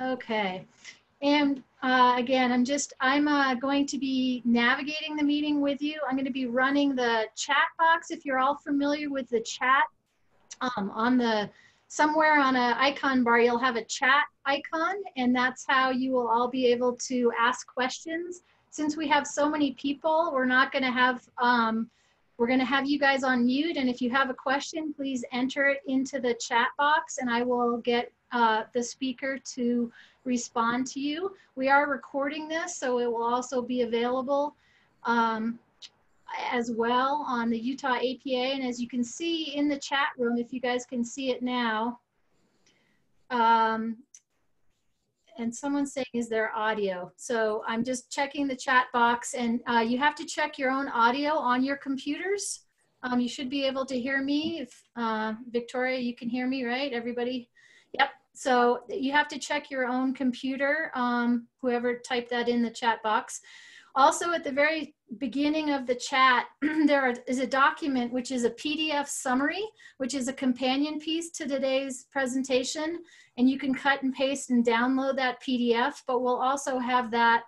Okay. And again, I'm going to be navigating the meeting with you. I'm going to be running the chat box. If you're all familiar with the chat, somewhere on an icon bar, you'll have a chat icon, and that's how you will all be able to ask questions. Since we have so many people, we're going to have you guys on mute, and if you have a question, please enter it into the chat box, and I will get the speaker to respond to you. We are recording this, so it will also be available as well on the Utah APA. And as you can see in the chat room, if you guys can see it now, and someone's saying, is there audio? So I'm just checking the chat box, and you have to check your own audio on your computers. You should be able to hear me. If Victoria, you can hear me, right? Everybody? Yep. So you have to check your own computer, whoever typed that in the chat box. Also, at the very beginning of the chat, there is a document which is a PDF summary, which is a companion piece to today's presentation. And you can cut and paste and download that PDF, but we'll also have that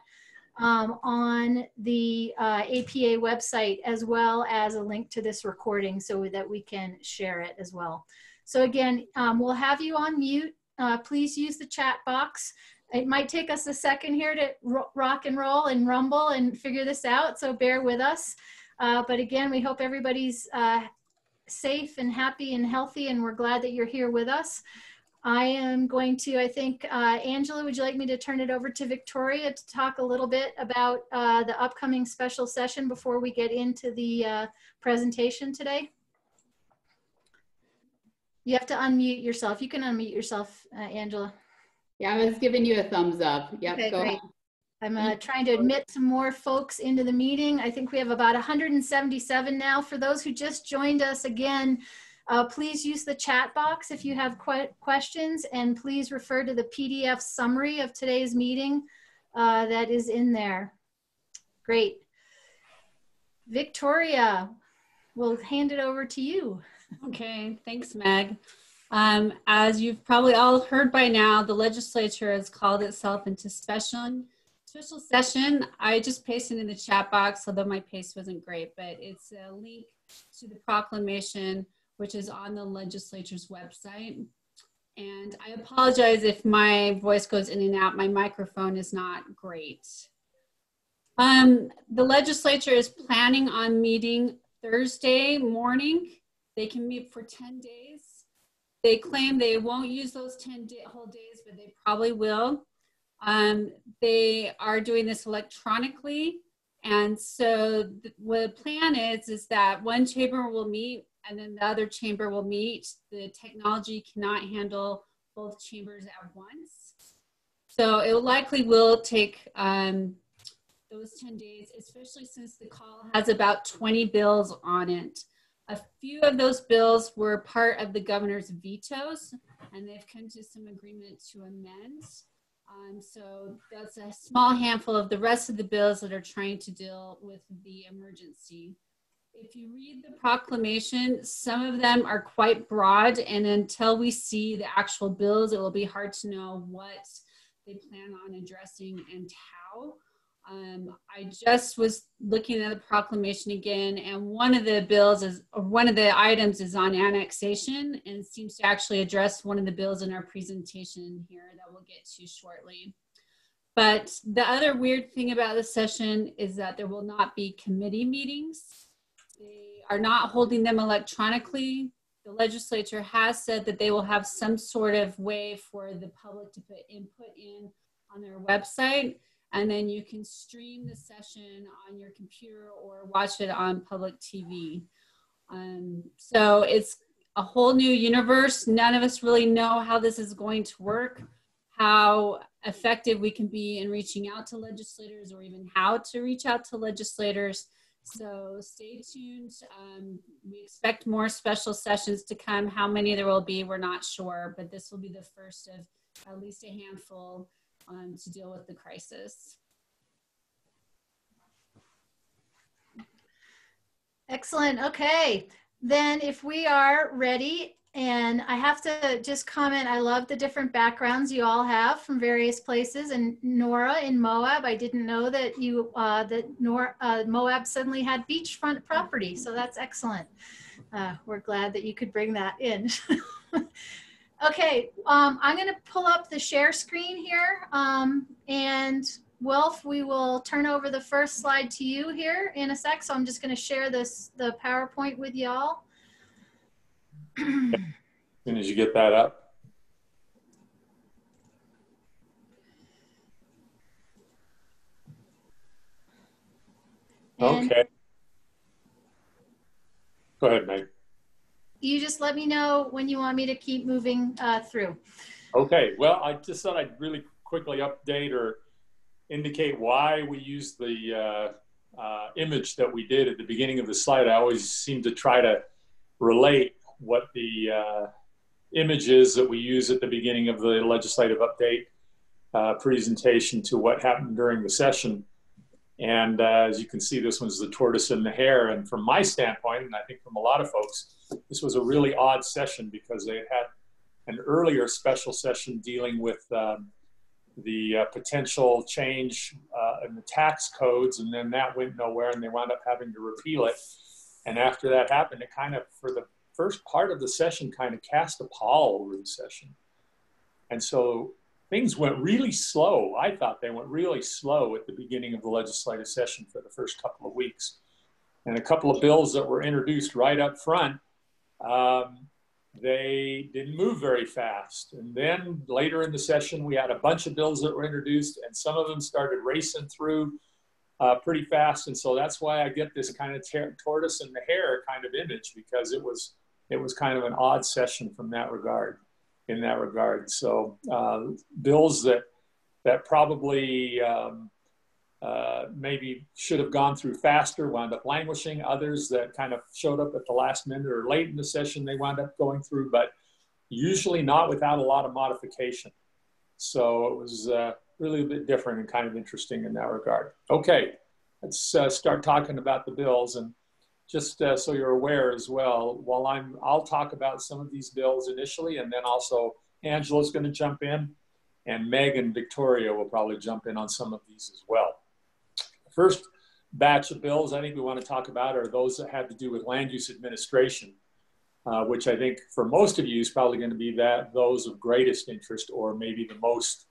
on the APA website, as well as a link to this recording so that we can share it as well. So again, we'll have you on mute. Please use the chat box. It might take us a second here to rock and roll and rumble and figure this out, so bear with us. But again, we hope everybody's safe and happy and healthy, and we're glad that you're here with us. I am going to, I think, Angela, would you like me to turn it over to Victoria to talk a little bit about the upcoming special session before we get into the presentation today? You have to unmute yourself. You can unmute yourself, Angela. Yeah, I was giving you a thumbs up. Yep, okay, go great. ahead. I'm trying to admit some more folks into the meeting. I think we have about 177 now. For those who just joined us again, please use the chat box if you have questions, and please refer to the PDF summary of today's meeting that is in there. Great. Victoria, we'll hand it over to you. Okay, thanks, Meg. As you've probably all heard by now, the legislature has called itself into special session. I just pasted in the chat box, although my paste wasn't great, but it's a link to the proclamation, which is on the legislature's website. And I apologize if my voice goes in and out. My microphone is not great. The legislature is planning on meeting Thursday morning. They can meet for 10 days. They claim they won't use those 10 whole days, but they probably will. They are doing this electronically. And so what the plan is that one chamber will meet and then the other chamber will meet. The technology cannot handle both chambers at once. So it likely will take those 10 days, especially since the call has about 20 bills on it. A few of those bills were part of the governor's vetoes, and they've come to some agreement to amend. So that's a small handful of the rest of the bills that are trying to deal with the emergency. If you read the proclamation, some of them are quite broad, and until we see the actual bills, it will be hard to know what they plan on addressing and how. I just was looking at the proclamation again, and one of the items is on annexation, and seems to actually address one of the bills in our presentation here that we'll get to shortly. But the other weird thing about this session is that there will not be committee meetings. They are not holding them electronically. The legislature has said that they will have some sort of way for the public to put input in on their website. And then you can stream the session on your computer or watch it on public TV. So it's a whole new universe. None of us really know how this is going to work, how effective we can be in reaching out to legislators, or even how to reach out to legislators. So stay tuned. We expect more special sessions to come. How many there will be, we're not sure, but this will be the first of at least a handful to deal with the crisis. Excellent. Okay, then if we are ready, And I have to just comment, I love the different backgrounds you all have from various places. And Nora in Moab, I didn't know that Moab suddenly had beachfront property. So that's excellent. We're glad that you could bring that in. Okay, I'm going to pull up the share screen here. And Wilf, we will turn over the first slide to you here in a sec. So I'm just going to share the PowerPoint with y'all. As soon as you get that up. And okay. Go ahead, Meg. you just let me know when you want me to keep moving through. Okay, well, I just thought I'd really quickly update or indicate why we used the image that we did at the beginning of the slide. I always seem to try to relate what the image is that we use at the beginning of the legislative update presentation to what happened during the session. And as you can see, this one's the tortoise and the hare. And from my standpoint, and I think from a lot of folks, this was a really odd session because they had an earlier special session dealing with the potential change in the tax codes, and then that went nowhere and they wound up having to repeal it. And after that happened, it kind of, for the first part of the session, kind of cast a pall over the session. And so things went really slow. I thought they went really slow at the beginning of the legislative session for the first couple of weeks. And a couple of bills that were introduced right up front, they didn't move very fast. And then later in the session, we had a bunch of bills that were introduced, and some of them started racing through pretty fast. And so that's why I get this kind of tortoise and the hare kind of image, because it was kind of an odd session from that regard, in that regard. So bills that probably maybe should have gone through faster wound up languishing. Others that kind of showed up at the last minute or late in the session, they wound up going through, but usually not without a lot of modification. So it was really a bit different and kind of interesting in that regard. Okay, let's start talking about the bills. And just so you're aware as well, while I'll talk about some of these bills initially, and then also Angela's going to jump in, and Meg and Victoria will probably jump in on some of these as well. The first batch of bills I think we want to talk about are those that have to do with land use administration, which I think for most of you is probably going to be those of greatest interest, or maybe the most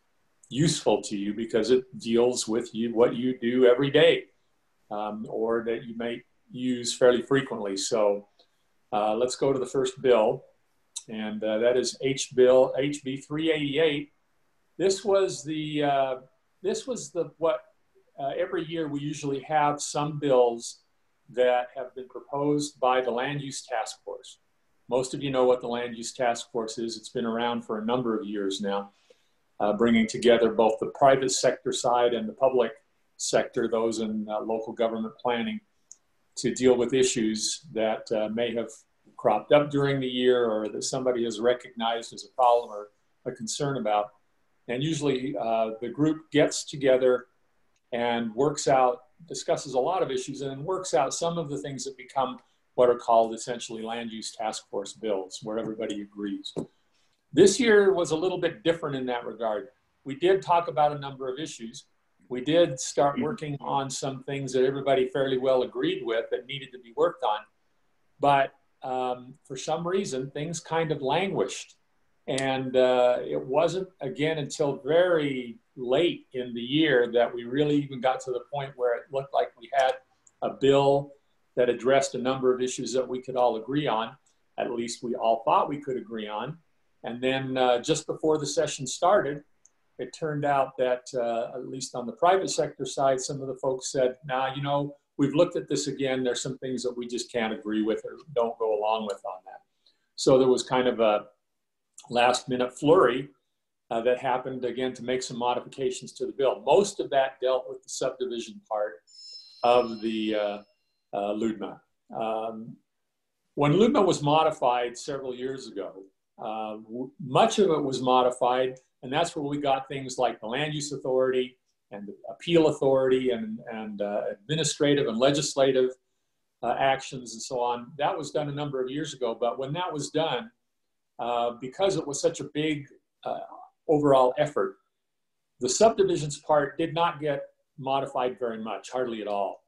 useful to you, because it deals with what you do every day, or that you may use fairly frequently. So let's go to the first bill, and that is HB 388. This was what every year we usually have some bills that have been proposed by the Land Use Task Force. Most of you know what the Land Use Task Force is. It's been around for a number of years now, bringing together both the private sector side and the public sector, those in local government planning, to deal with issues that may have cropped up during the year, or that somebody has recognized as a problem or a concern about. And usually the group gets together and discusses a lot of issues, and then works out some of the things that become what are called essentially land use task force bills, where everybody agrees. This year was a little bit different in that regard. We did talk about a number of issues. We did start working on some things that everybody fairly well agreed with that needed to be worked on. But for some reason, things kind of languished. And it wasn't, again, until very late in the year that we really even got to the point where it looked like we had a bill that addressed a number of issues that we could all agree on. At least we all thought we could agree on. And then just before the session started, it turned out that, at least on the private sector side, some of the folks said, nah, you know, we've looked at this again. There's some things that we just can't agree with or don't go along with on that. So there was kind of a last minute flurry that happened again to make some modifications to the bill. Most of that dealt with the subdivision part of the LUDMA. When LUDMA was modified several years ago, much of it was modified, and that's where we got things like the land use authority and the appeal authority and administrative and legislative actions and so on. That was done a number of years ago, but when that was done, because it was such a big overall effort, the subdivisions part did not get modified very much, hardly at all.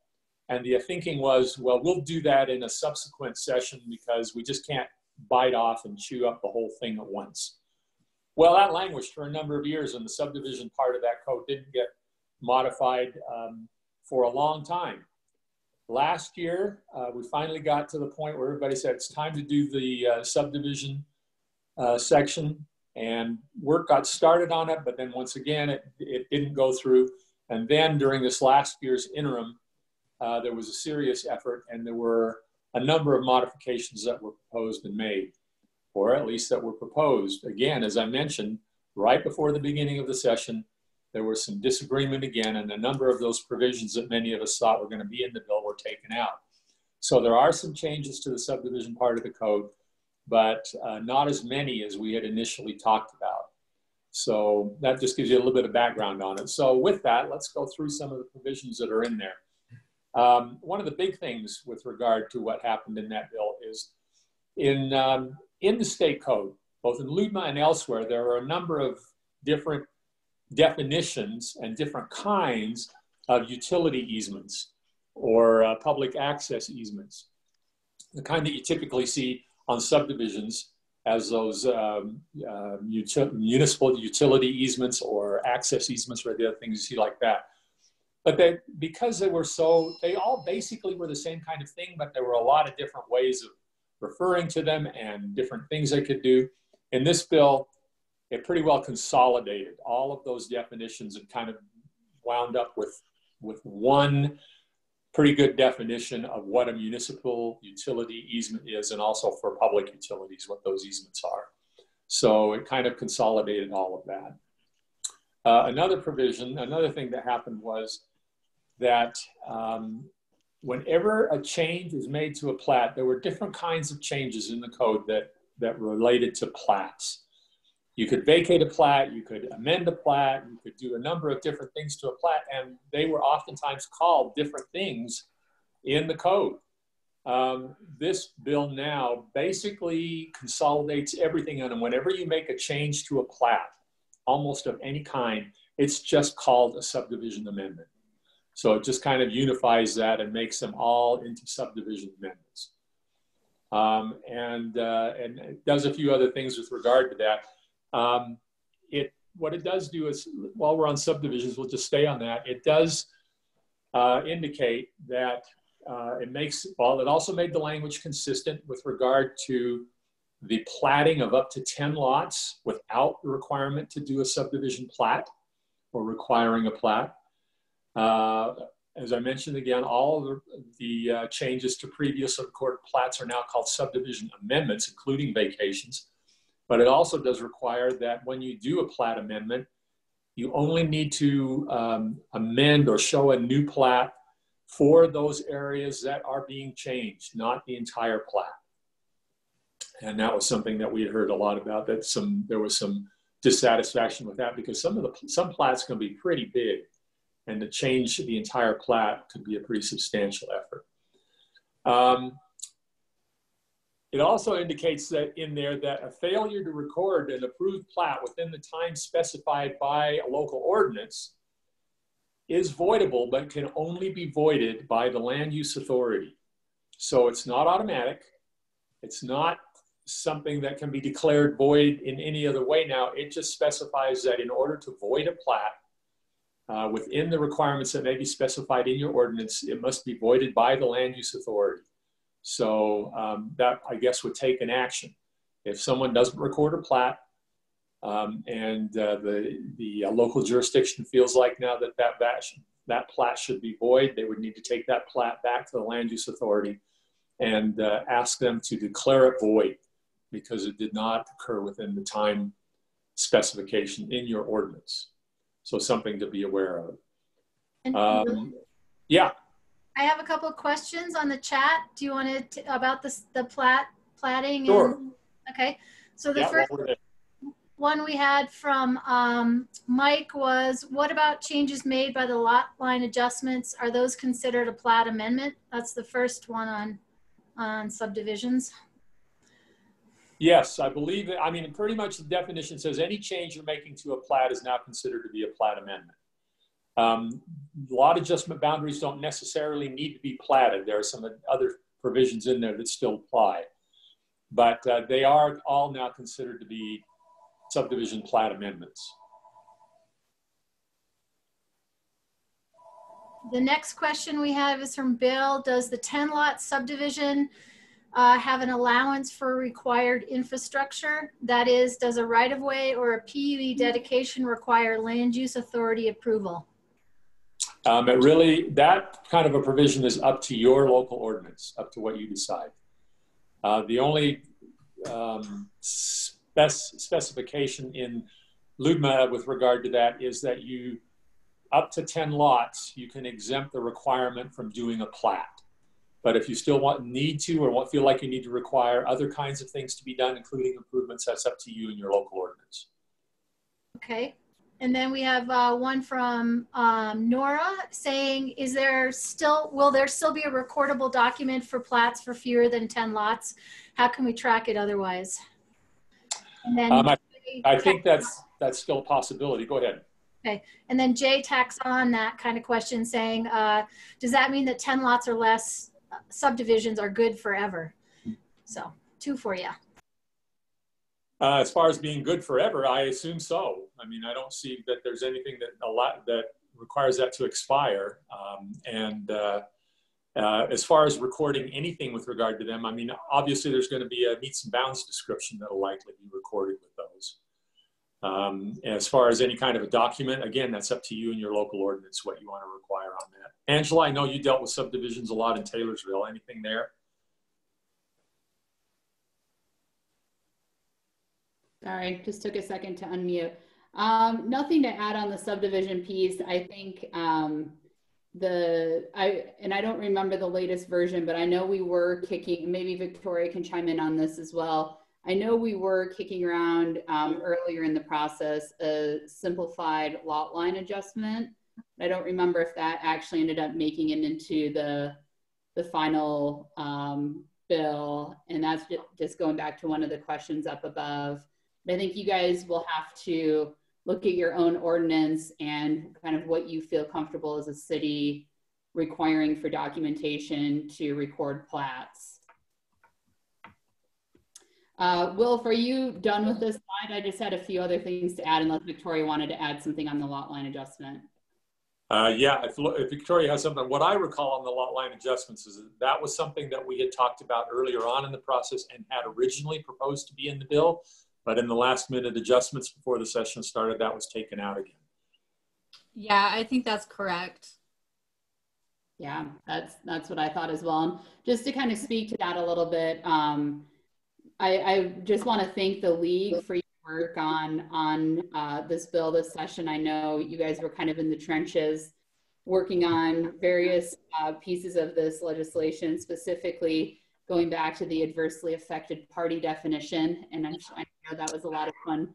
And the thinking was, well, we'll do that in a subsequent session because we just can't bite off and chew up the whole thing at once. Well, that languished for a number of years, and the subdivision part of that code didn't get modified for a long time. Last year, we finally got to the point where everybody said it's time to do the subdivision section, and work got started on it, but then once again, it didn't go through. And then during this last year's interim, there was a serious effort, and there were a number of modifications that were proposed and made, or at least that were proposed. Again, as I mentioned, right before the beginning of the session, there was some disagreement again, and a number of those provisions that many of us thought were going to be in the bill were taken out. So there are some changes to the subdivision part of the code, but not as many as we had initially talked about. So that just gives you a little bit of background on it. So with that, let's go through some of the provisions that are in there. One of the big things with regard to what happened in that bill is in the state code, both in LUDMA and elsewhere, there are a number of different definitions and different kinds of utility easements or public access easements. The kind that you typically see on subdivisions as those municipal utility easements or access easements or the other things you see like that. But because they all basically were the same kind of thing, but there were a lot of different ways of referring to them and different things they could do. In this bill, it pretty well consolidated all of those definitions and kind of wound up with one pretty good definition of what a municipal utility easement is, and also for public utilities, what those easements are. So it kind of consolidated all of that. Another thing that happened was that whenever a change is made to a plat, there were different kinds of changes in the code that related to plats. You could vacate a plat, you could amend a plat, you could do a number of different things to a plat, and they were oftentimes called different things in the code. This bill now basically consolidates everything on them. Whenever you make a change to a plat, almost of any kind, it's just called a subdivision amendment. So it just kind of unifies that and makes them all into subdivision amendments. And it does a few other things with regard to that. What it does do is, while we're on subdivisions, we'll just stay on that. It does indicate that it also made the language consistent with regard to the platting of up to 10 lots without the requirement to do a subdivision plat or requiring a plat. As I mentioned again, all of the changes to previous recorded plats are now called subdivision amendments, including vacations. But it also does require that when you do a plat amendment, you only need to amend or show a new plat for those areas that are being changed, not the entire plat. And that was something that we had heard a lot about, that there was some dissatisfaction with that, because some plats can be pretty big, and to change the entire plat could be a pretty substantial effort. It also indicates that in there that a failure to record an approved plat within the time specified by a local ordinance is voidable, but can only be voided by the land use authority. So it's not automatic. It's not something that can be declared void in any other way now. It just specifies that in order to void a plat within the requirements that may be specified in your ordinance, it must be voided by the land use authority. So that, I guess, would take an action. If someone doesn't record a plat and the local jurisdiction feels like now that plat should be void, they would need to take that plat back to the land use authority and ask them to declare it void because it did not occur within the time specification in your ordinance. So something to be aware of. Yeah. I have a couple of questions on the chat. Do you want to, about the platting? Sure. Okay. So the first one we had from Mike was, what about changes made by the lot line adjustments? Are those considered a plat amendment? That's the first one on subdivisions. Yes, I believe it. I mean, pretty much the definition says any change you're making to a plat is now considered to be a plat amendment. Lot adjustment boundaries don't necessarily need to be platted. There are some other provisions in there that still apply, but they are all now considered to be subdivision plat amendments. The next question we have is from Bill. Does the 10-lot subdivision have an allowance for required infrastructure? That is, does a right-of-way or a PUD dedication require land use authority approval? It really, that kind of a provision is up to your local ordinance, up to what you decide. The only specification in LUDMA with regard to that is that you, up to 10 lots, you can exempt the requirement from doing a plat. But if you still need to or feel like you need to require other kinds of things to be done, including improvements, that's up to you and your local ordinance. Okay. And then we have one from Nora saying, will there still be a recordable document for plats for fewer than 10 lots? How can we track it otherwise? And then I think that's still a possibility. Go ahead. Okay. And then Jay tacks on that kind of question saying, does that mean that 10 lots or less subdivisions are good forever? So 2 for you. As far as being good forever, I assume so. I mean, I don't see that there's anything that requires that to expire. As far as recording anything with regard to them, I mean, obviously there's going to be a meets and bounds description that will likely be recorded with those. As far as any kind of a document, again, that's up to you and your local ordinance, what you want to require on that. Angela, I know you dealt with subdivisions a lot in Taylorsville. Anything there? Sorry, just took a second to unmute. Nothing to add on the subdivision piece. I think I don't remember the latest version, but I know we were kicking, maybe Victoria can chime in on this as well. I know we were kicking around earlier in the process a simplified lot line adjustment. I don't remember if that actually ended up making it into the final bill. And that's just going back to one of the questions up above. But I think you guys will have to look at your own ordinance and kind of what you feel comfortable as a city requiring for documentation to record plats. Wilf, are you done with this slide? I just had a few other things to add unless Victoria wanted to add something on the lot line adjustment. Yeah, if Victoria has something, what I recall on the lot line adjustments is that was something that we had talked about earlier on in the process and had originally proposed to be in the bill, but in the last minute adjustments before the session started, that was taken out again. Yeah, I think that's correct. Yeah, that's what I thought as well. Just to kind of speak to that a little bit, I just want to thank the league for your work on this bill this session. I know you guys were kind of in the trenches working on various pieces of this legislation, specifically going back to the adversely affected party definition. And I know that was a lot of fun.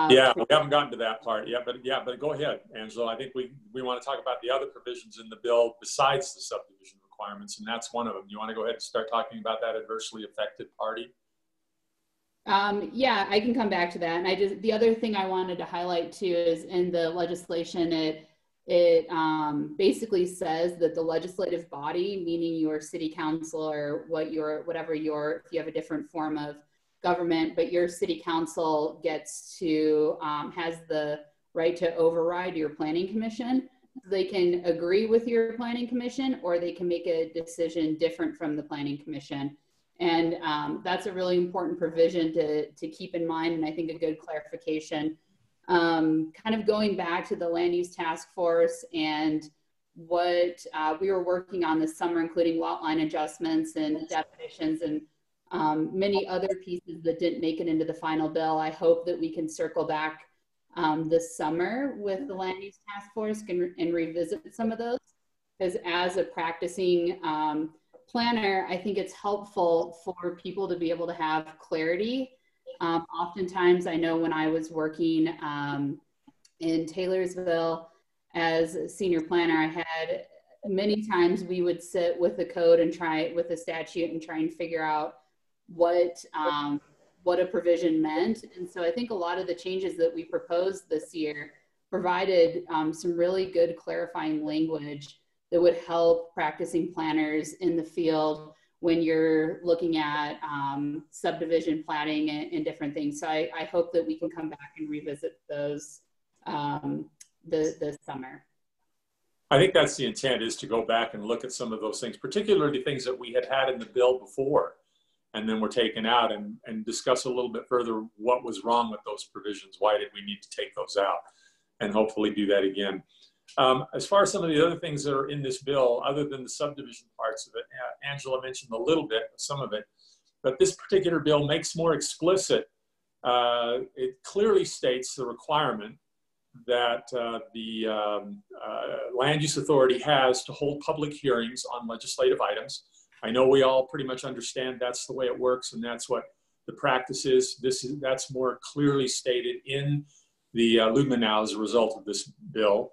Yeah, we haven't gotten to that part yet, but go ahead, Angela. I think we want to talk about the other provisions in the bill besides the subdivision requirements, and that's one of them. You want to go ahead and start talking about that adversely affected party? Yeah, I can come back to that. And the other thing I wanted to highlight too is in the legislation, it basically says that the legislative body, meaning your city council or if you have a different form of government, but your city council gets to, has the right to override your planning commission. They can agree with your planning commission or they can make a decision different from the planning commission. And that's a really important provision to keep in mind, and I think a good clarification. Kind of going back to the land use task force and what we were working on this summer, including lot line adjustments and definitions and many other pieces that didn't make it into the final bill. I hope that we can circle back this summer with the land use task force and revisit some of those, because as a practicing planner, I think it's helpful for people to be able to have clarity. Oftentimes, I know when I was working in Taylorsville as a senior planner, I had many times we would sit with the code and with the statute and try and figure out what what a provision meant. And so I think a lot of the changes that we proposed this year provided some really good clarifying language that would help practicing planners in the field when you're looking at subdivision planning and different things. So I hope that we can come back and revisit those this summer. I think that's the intent, is to go back and look at some of those things, particularly things that we had in the bill before and then were taken out, and discuss a little bit further what was wrong with those provisions. Why did we need to take those out? And hopefully do that again. As far as some of the other things that are in this bill, other than the subdivision parts of it, Angela mentioned a little bit, some of it, but this particular bill makes more explicit, it clearly states the requirement that the Land Use Authority has to hold public hearings on legislative items. I know we all pretty much understand that's the way it works, and that's what the practice is. That's more clearly stated in the LUMA now as a result of this bill.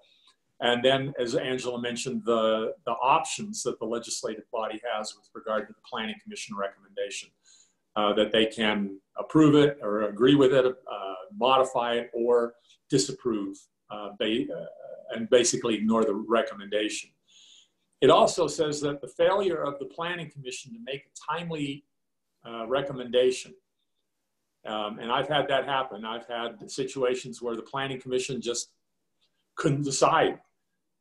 And then, as Angela mentioned, the options that the legislative body has with regard to the Planning Commission recommendation, that they can approve it or agree with it, modify it, or disapprove and basically ignore the recommendation. It also says that the failure of the Planning Commission to make a timely recommendation, and I've had that happen. I've had situations where the Planning Commission just couldn't decide.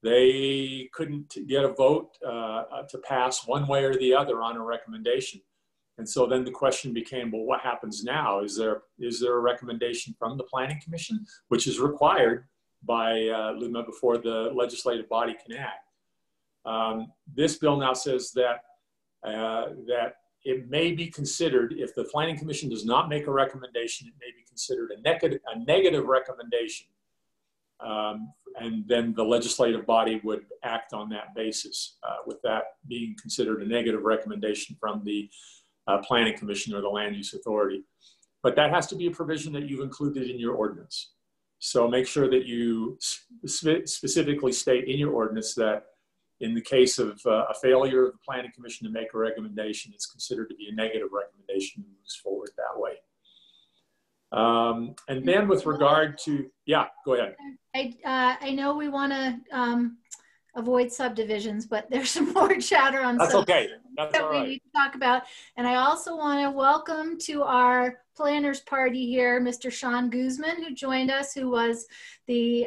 They couldn't get a vote to pass one way or the other on a recommendation. And so then the question became, well, what happens now? Is there a recommendation from the Planning Commission, which is required by LUMA before the legislative body can act? This bill now says that it may be considered, if the Planning Commission does not make a recommendation, it may be considered a negative recommendation. And then the legislative body would act on that basis, with that being considered a negative recommendation from the Planning Commission or the Land Use Authority. But that has to be a provision that you've included in your ordinance. So make sure that you specifically state in your ordinance that in the case of a failure of the Planning Commission to make a recommendation, it's considered to be a negative recommendation and moves forward that way. And then with regard to, yeah, go ahead. I know we want to avoid subdivisions, but there's some more chatter on that's okay. That's that all we right. need to talk about. And I also want to welcome to our planners party here, Mr. Sean Guzman, who joined us, who was the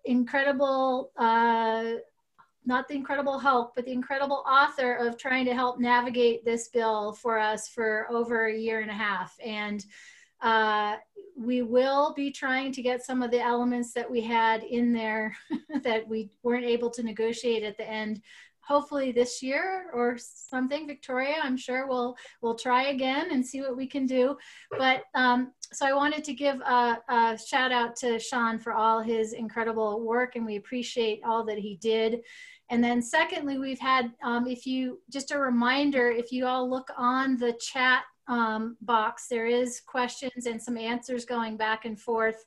incredible, not the Incredible Hulk, but the incredible author of trying to help navigate this bill for us for over a year and a half. And we will be trying to get some of the elements that we had in there that we weren't able to negotiate at the end, hopefully this year or something. Victoria, I'm sure we'll try again and see what we can do. But so I wanted to give a shout out to Sean for all his incredible work, and we appreciate all that he did. And then secondly, we've had, just a reminder, if you all look on the chat box, there is questions and some answers going back and forth.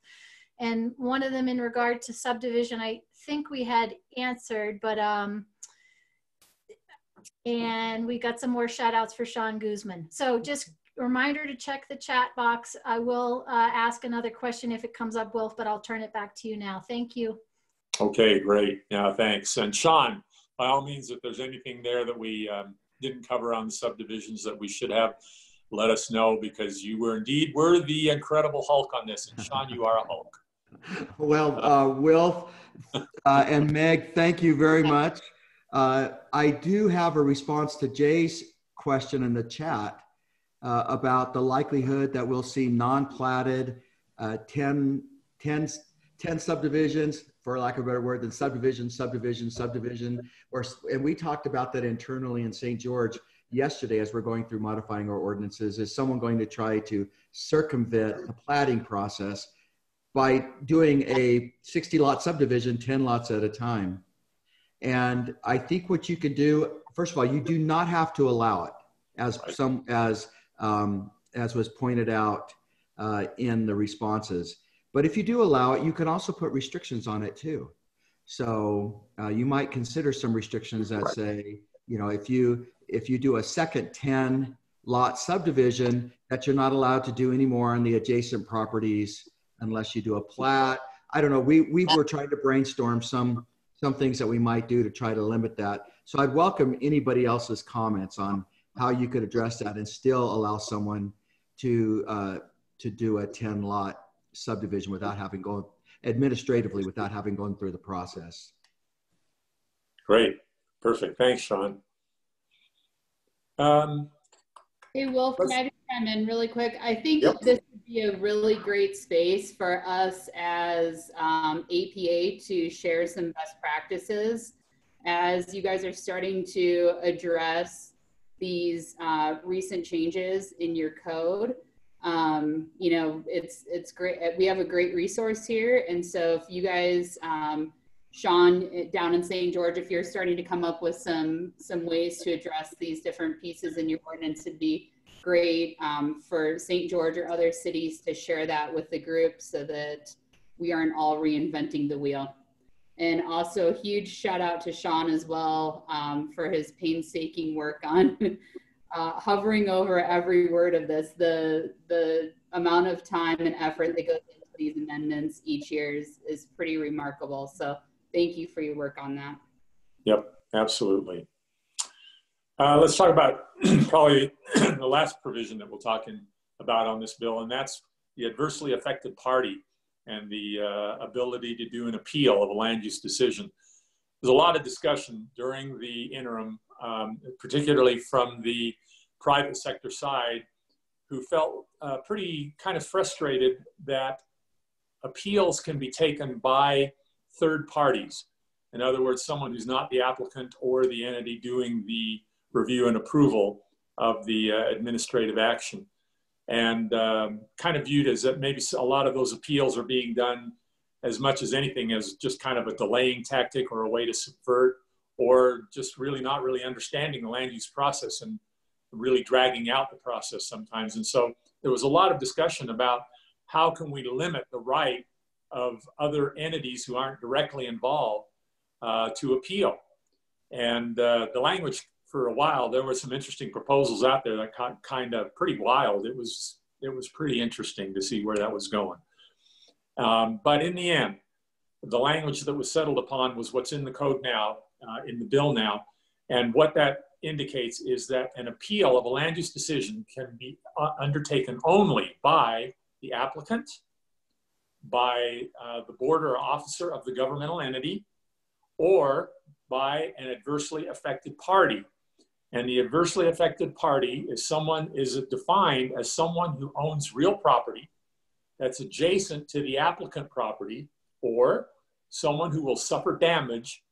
And one of them in regard to subdivision, I think we had answered, but, and we got some more shout outs for Sean Guzman. So just a reminder to check the chat box. I will ask another question if it comes up, Wilf, but I'll turn it back to you now. Thank you. Okay, great. Yeah, thanks. And Sean, by all means, if there's anything there that we didn't cover on the subdivisions that we should have, let us know, because you were the Incredible Hulk on this. And Sean, you are a Hulk. Well, Wilf and Meg, thank you very much. I do have a response to Jay's question in the chat about the likelihood that we'll see non-platted 10 subdivisions, for lack of a better word, than subdivision. And we talked about that internally in St. George yesterday as we're going through modifying our ordinances. Is someone going to try to circumvent the platting process by doing a 60-lot subdivision 10 lots at a time? And I think what you could do, first of all, you do not have to allow it, as was pointed out in the responses. But if you do allow it, you can also put restrictions on it too. So you might consider some restrictions that say, you know, if you do a second 10 lot subdivision that you're not allowed to do anymore on the adjacent properties unless you do a plat. I don't know. We were trying to brainstorm some things that we might do to try to limit that. So I'd welcome anybody else's comments on how you could address that and still allow someone to do a 10 lot subdivision without having gone administratively, without having gone through the process. Great. Perfect. Thanks, Sean. Hey, Wolf, can I just chime in really quick? I think this would be a really great space for us as APA to share some best practices as you guys are starting to address these recent changes in your code. You know, it's great. We have a great resource here. And so if you guys, Sean down in St. George, if you're starting to come up with some ways to address these different pieces in your ordinance, it'd be great for St. George or other cities to share that with the group so that we aren't all reinventing the wheel. And also a huge shout out to Sean as well for his painstaking work on hovering over every word of this. The amount of time and effort that goes into these amendments each year is pretty remarkable. So thank you for your work on that. Yep, absolutely. Let's talk about probably the last provision that we're talking about on this bill, and that's the adversely affected party and the ability to do an appeal of a land use decision. There's a lot of discussion during the interim, particularly from the private sector side, who felt pretty kind of frustrated that appeals can be taken by third parties. In other words, someone who's not the applicant or the entity doing the review and approval of the administrative action. And kind of viewed as that maybe a lot of those appeals are being done as much as anything as just kind of a delaying tactic or a way to subvert, or just really not really understanding the land use process and really dragging out the process sometimes. And so there was a lot of discussion about how can we limit the right of other entities who aren't directly involved to appeal. And the language, for a while, there were some interesting proposals out there that got kind of pretty wild. It was pretty interesting to see where that was going. But in the end, the language that was settled upon was what's in the code now, in the bill now. And what that indicates is that an appeal of a land use decision can be undertaken only by the applicant, by the board or officer of the governmental entity, or by an adversely affected party. And the adversely affected party is defined as someone who owns real property that's adjacent to the applicant property, or someone who will suffer damage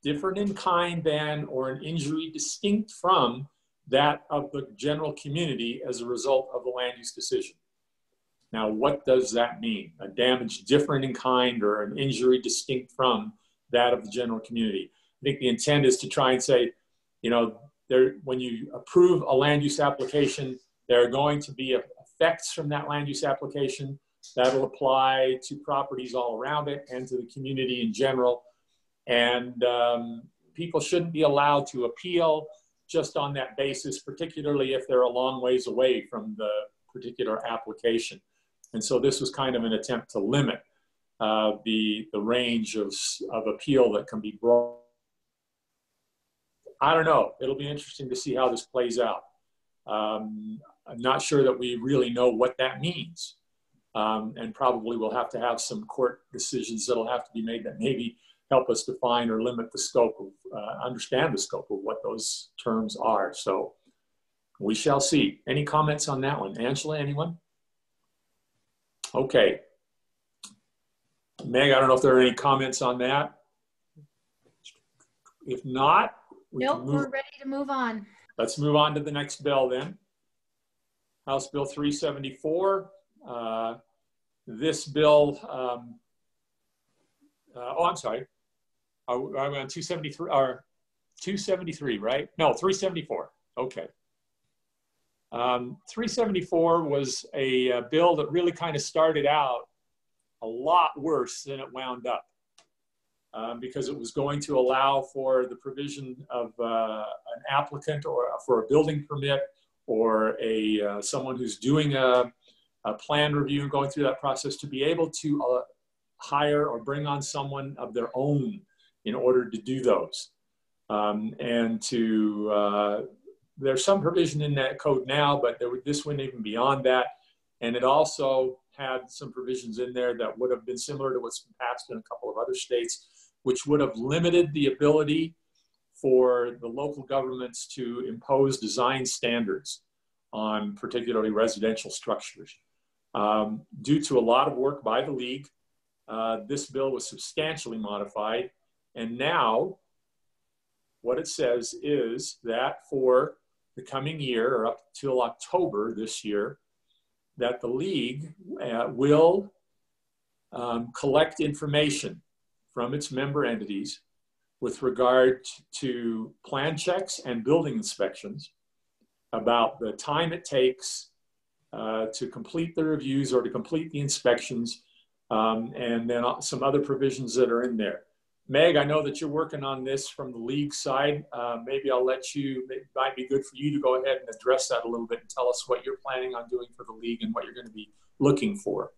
different in kind than, or an injury distinct from, that of the general community as a result of the land use decision. Now, what does that mean? A damage different in kind or an injury distinct from that of the general community? I think the intent is to try and say, you know, when you approve a land use application, there are going to be effects from that land use application that'll apply to properties all around it and to the community in general. And people shouldn't be allowed to appeal just on that basis, particularly if they're a long ways away from the particular application. And so this was kind of an attempt to limit the range of appeal that can be brought. I don't know. It'll be interesting to see how this plays out. I'm not sure that we really know what that means. And probably we'll have to have some court decisions that'll have to be made that maybe help us define or limit the scope of, understand the scope of what those terms are. So we shall see. Any comments on that one? Angela, anyone? Okay. Meg, I don't know if there are any comments on that. If not, nope, we're ready to move on. Let's move on to the next bill then. House Bill 374. This bill, oh, I'm sorry. Are we on 273 or 273, right? No, 374. Okay. 374 was a bill that really kind of started out a lot worse than it wound up. Because it was going to allow for the provision of an applicant or for a building permit or someone who's doing a plan review and going through that process to be able to hire or bring on someone of their own in order to do those. There's some provision in that code now, but this went even beyond that. And it also had some provisions in there that would have been similar to what's been passed in a couple of other states, which would have limited the ability for the local governments to impose design standards on particularly residential structures. Due to a lot of work by the league, this bill was substantially modified. And now what it says is that for the coming year, or up till October this year, that the league will collect information from its member entities with regard to plan checks and building inspections about the time it takes to complete the reviews or to complete the inspections, and then some other provisions that are in there. Meg, I know that you're working on this from the league side. Maybe I'll let you, it might be good for you to go ahead and address that a little bit and tell us what you're planning on doing for the league and what you're going to be looking for.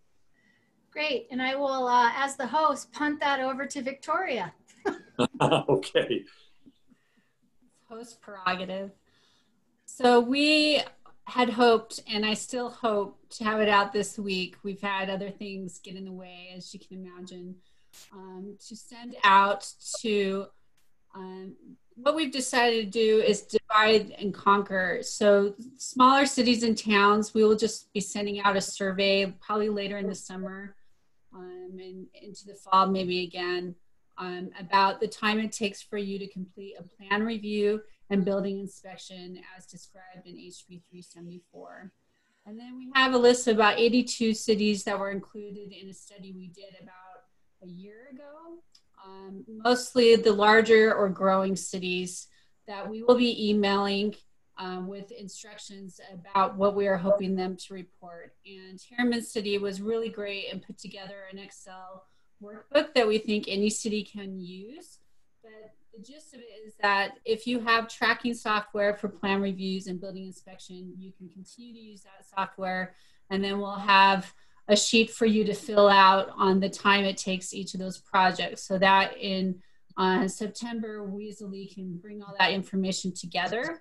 Great, and I will, as the host, punt that over to Victoria. Okay. Host prerogative. So we had hoped, and I still hope, to have it out this week. We've had other things get in the way, as you can imagine, to send out to, what we've decided to do is divide and conquer. So smaller cities and towns, we will just be sending out a survey probably later in the summer and into the fall, maybe again, about the time it takes for you to complete a plan review and building inspection as described in HB 374. And then we have a list of about 82 cities that were included in a study we did about a year ago. Mostly the larger or growing cities that we will be emailing with instructions about what we are hoping them to report. And Harriman City was really great and put together an Excel workbook that we think any city can use. But the gist of it is that if you have tracking software for plan reviews and building inspection, you can continue to use that software, and then we'll have a sheet for you to fill out on the time it takes each of those projects, so that in September, we as a league can bring all that information together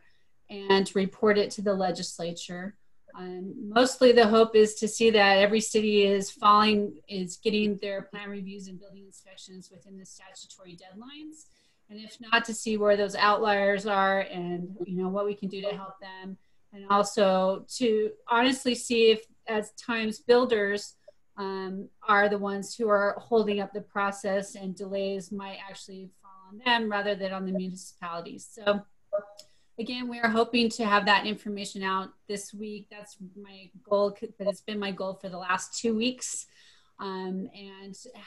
and report it to the legislature. Mostly the hope is to see that every city is getting their plan reviews and building inspections within the statutory deadlines. And if not, to see where those outliers are and what we can do to help them. And also to honestly see if at times builders are the ones who are holding up the process, and delays might actually fall on them rather than on the municipalities. So again, we are hoping to have that information out this week. That's my goal, but it's been my goal for the last 2 weeks, and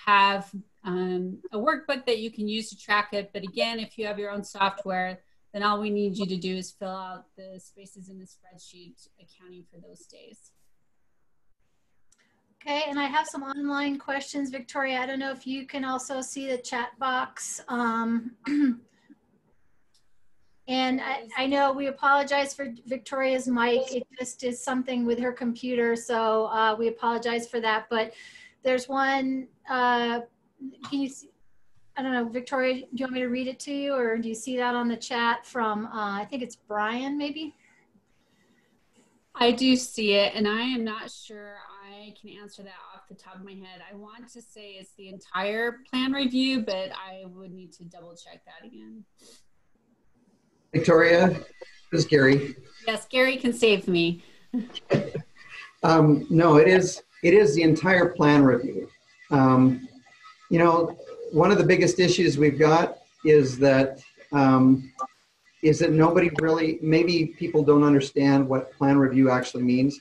have a workbook that you can use to track it. But again, if you have your own software, then all we need you to do is fill out the spaces in the spreadsheet accounting for those days. Okay, and I have some online questions, Victoria. I don't know if you can also see the chat box. And I know we apologize for Victoria's mic. It just is something with her computer, so we apologize for that. But there's one, can you see, I don't know, Victoria, do you want me to read it to you, or do you see that on the chat from, I think it's Brian, maybe? I do see it, and I am not sure I can answer that off the top of my head. I want to say it's the entire plan review, but I would need to double check that again. Victoria, this is Gary. Yes, Gary can save me. No, it is the entire plan review. One of the biggest issues we've got is that nobody really, maybe people don't understand what plan review actually means.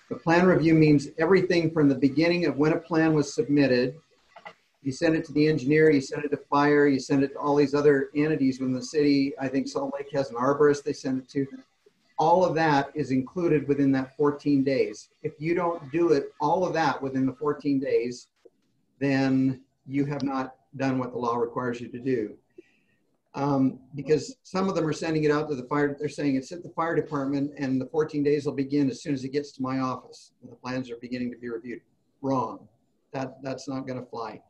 The plan review means everything from the beginning of when a plan was submitted. You send it to the engineer, you send it to fire, you send it to all these other entities within the city. I think Salt Lake has an arborist they send it to. All of that is included within that 14 days. If you don't do it, all of that within the 14 days, then you have not done what the law requires you to do. Because some of them are sending it out to the fire. They're saying it's at the fire department and the 14 days will begin as soon as it gets to my office. And the plans are beginning to be reviewed. Wrong. That's not going to fly.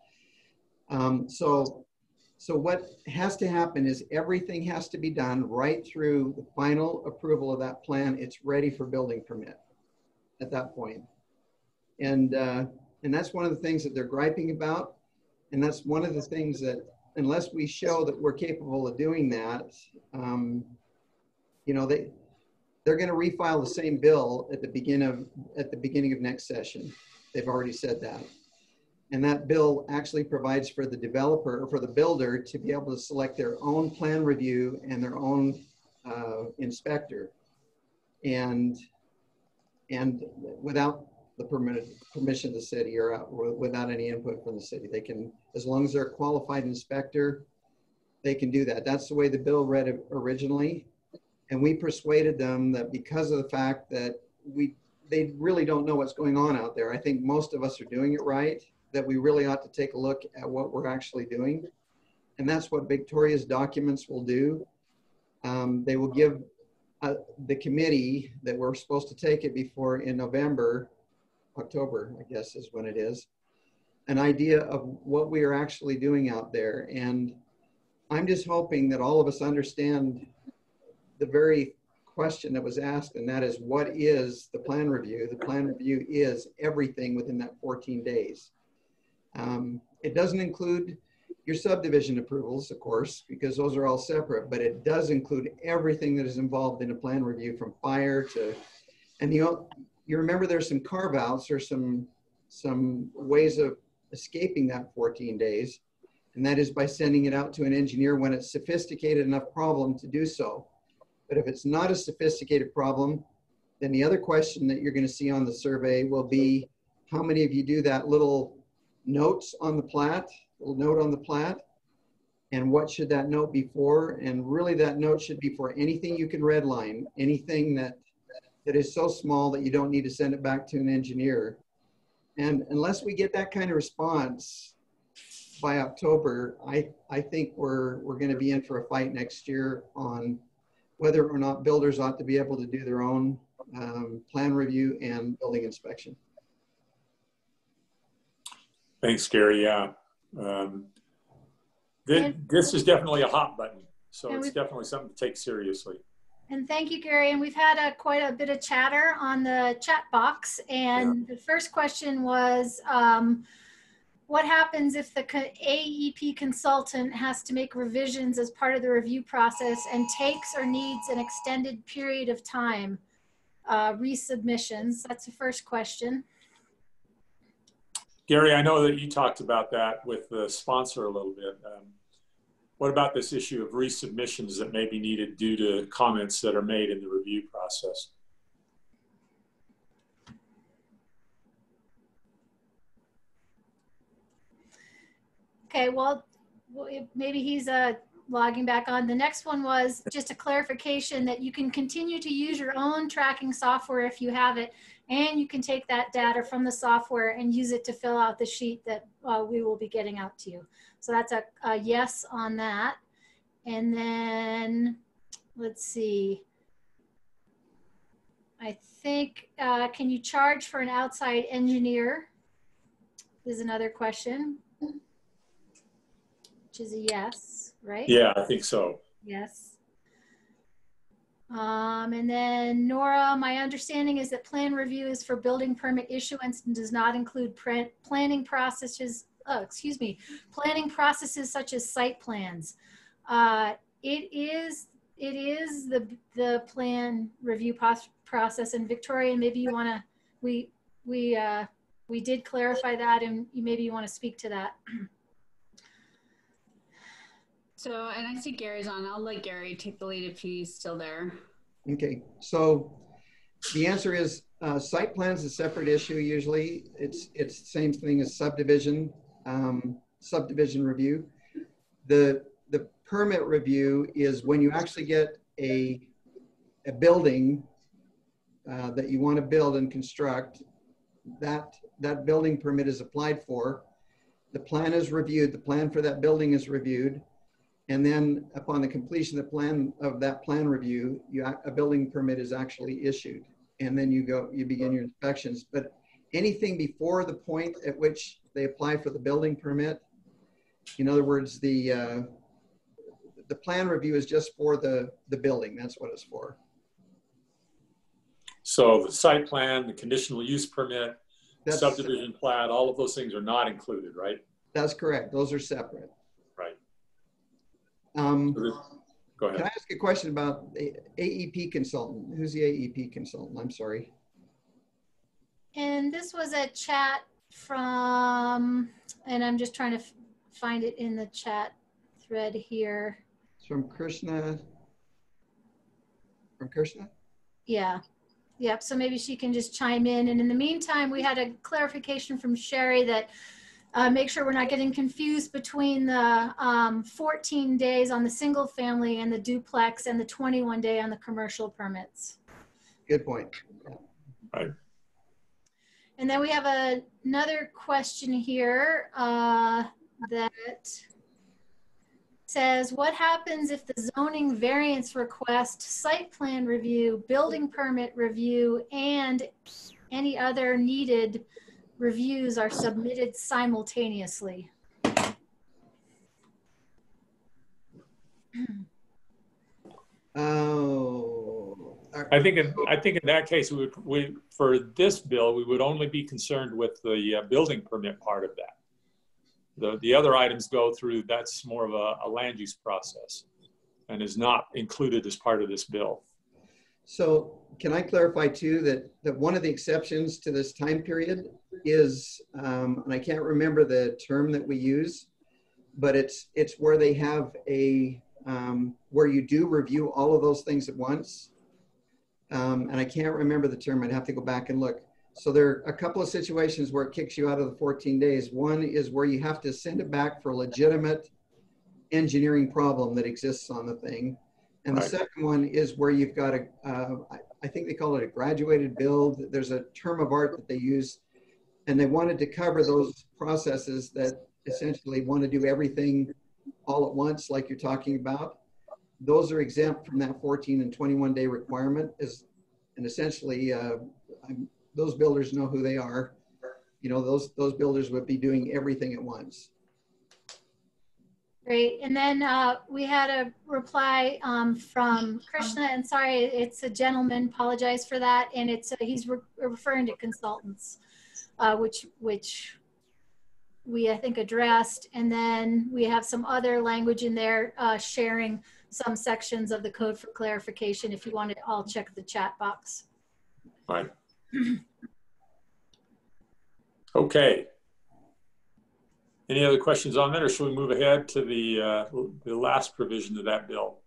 So what has to happen is everything has to be done right through the final approval of that plan. It's ready for building permit at that point. And that's one of the things that they're griping about. And that's one of the things that, unless we show that we're capable of doing that, you know, they're going to refile the same bill at the beginning of next session. They've already said that. And that bill actually provides for the developer or for the builder to be able to select their own plan review and their own inspector, and without the permission of the city or without any input from the city. They can, as long as they're a qualified inspector, they can do that. That's the way the bill read originally. And we persuaded them that because of the fact that they really don't know what's going on out there. I think most of us are doing it right, that we really ought to take a look at what we're actually doing. And that's what Victoria's documents will do. They will give the committee that we're supposed to take it before in October, I guess is when it is, an idea of what we are actually doing out there. And I'm just hoping that all of us understand the very question that was asked, and that is, what is the plan review? The plan review is everything within that 14 days. It doesn't include your subdivision approvals, of course, because those are all separate, but it does include everything that is involved in a plan review, from fire to, and you remember there's some carve-outs or some ways of escaping that 14 days, and that is by sending it out to an engineer when it's sophisticated enough problem to do so. But if it's not a sophisticated problem, then the other question that you're going to see on the survey will be, how many of you do that little notes on the plat, little note on the plat, and what should that note be for? And really that note should be for anything you can redline, anything that is so small that you don't need to send it back to an engineer. And unless we get that kind of response by October, I think we're going to be in for a fight next year on whether or not builders ought to be able to do their own plan review and building inspection. Thanks, Gary. Yeah. This is definitely a hot button. So it's definitely something to take seriously. And thank you, Gary. And we've had quite a bit of chatter on the chat box. And the first question was, what happens if the AEP consultant has to make revisions as part of the review process and takes or needs an extended period of time? Resubmissions, that's the first question. Gary, I know that you talked about that with the sponsor a little bit. What about this issue of resubmissions that may be needed due to comments that are made in the review process? Okay, well, maybe he's logging back on. The next one was just a clarification that you can continue to use your own tracking software if you have it, and you can take that data from the software and use it to fill out the sheet that we will be getting out to you. So that's a yes on that. And then, let's see. I think, can you charge for an outside engineer? Is another question. Which is a yes, right? Yeah, I think so. Yes. And then Nora, my understanding is that plan review is for building permit issuance and does not include planning processes. Oh, excuse me, planning processes such as site plans. It is the plan review process. And Victoria, maybe you want to. We did clarify that, and maybe you want to speak to that. So, and I see Gary's on. I'll let Gary take the lead if he's still there. Okay, so the answer is site plan is a separate issue. Usually, it's the same thing as subdivision review. The permit review is when you actually get a building that you want to build and construct. That building permit is applied for. The plan is reviewed. The plan for that building is reviewed. And then upon the completion of that plan review, a building permit is actually issued. And then you begin your inspections. But anything before the point at which they apply for the building permit, in other words, the plan review is just for the building. That's what it's for. So the site plan, the conditional use permit, subdivision plat, all of those things are not included, right? That's correct. Those are separate. Right. Go ahead. Can I ask a question about the AEP consultant? Who's the AEP consultant? I'm sorry. And this was a chat from, and I'm just trying to find it in the chat thread here. It's from Krishna. From Krishna? Yeah. Yep. So maybe she can just chime in. And in the meantime, we had a clarification from Sherry that make sure we're not getting confused between the 14 days on the single family and the duplex and the 21 day on the commercial permits. Good point. Right. And then we have another question here that says, what happens if the zoning variance request, site plan review, building permit review, and any other needed reviews are submitted simultaneously? I think in that case, for this bill, we would only be concerned with the building permit part of that. The other items go through, that's more of a land use process and is not included as part of this bill. So can I clarify too that one of the exceptions to this time period is, and I can't remember the term that we use, but it's where they have where you do review all of those things at once. And I can't remember the term. I'd have to go back and look. So there are a couple of situations where it kicks you out of the 14 days. One is where you have to send it back for a legitimate engineering problem that exists on the thing. And the second one is where you've got I think they call it a graduated build. There's a term of art that they use, and they wanted to cover those processes that essentially want to do everything all at once, like you're talking about. Those are exempt from that 14 and 21 day requirement, and essentially those builders know who they are. You know, those builders would be doing everything at once. Great. And then we had a reply from Krishna, and sorry, it's a gentleman, apologize for that. And it's he's referring to consultants, which we, I think, addressed. And then we have some other language in there sharing some sections of the code for clarification if you want to all check the chat box. Right. Okay. Any other questions on that, or should we move ahead to the last provision of that bill?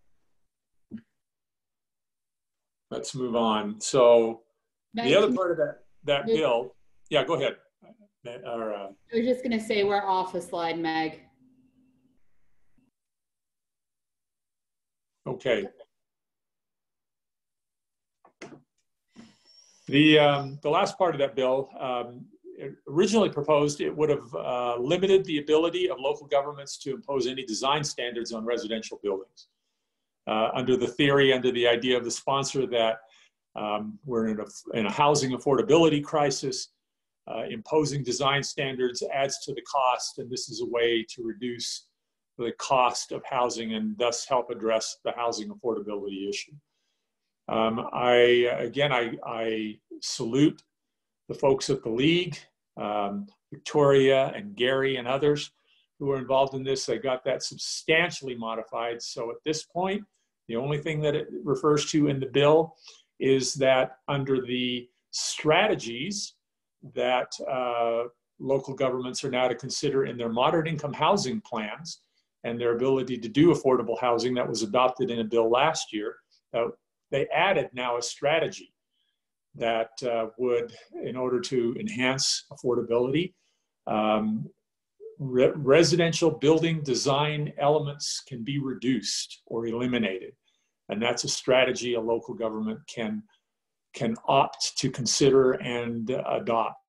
Let's move on. So the other part of that bill, yeah, go ahead. I was just going to say we're off a slide, Meg. Okay. The last part of that bill, originally proposed, it would have limited the ability of local governments to impose any design standards on residential buildings. Under the idea of the sponsor that we're in a housing affordability crisis, imposing design standards adds to the cost, and this is a way to reduce the cost of housing and thus help address the housing affordability issue. I salute the folks at the League, Victoria and Gary and others who are involved in this. They got that substantially modified. So at this point, the only thing that it refers to in the bill is that under the strategies that local governments are now to consider in their moderate income housing plans and their ability to do affordable housing that was adopted in a bill last year, they added now a strategy that would, in order to enhance affordability, residential building design elements can be reduced or eliminated. And that's a strategy a local government can opt to consider and adopt.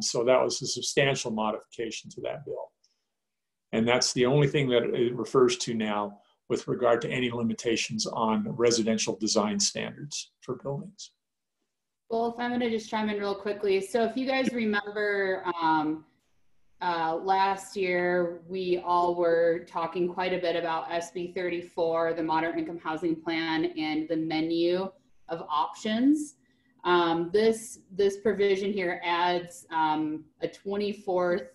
So that was a substantial modification to that bill. And that's the only thing that it refers to now with regard to any limitations on residential design standards for buildings. Well, if I'm going to just chime in real quickly. So if you guys remember, last year, we all were talking quite a bit about SB 34, the Moderate Income Housing Plan, and the menu of options. This provision here adds a 24th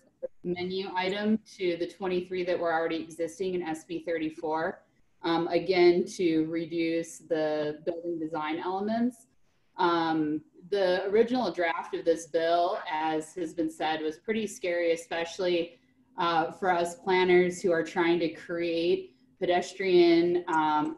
menu item to the 23 that were already existing in SB 34, again, to reduce the building design elements. The original draft of this bill, as has been said, was pretty scary, especially for us planners who are trying to create pedestrian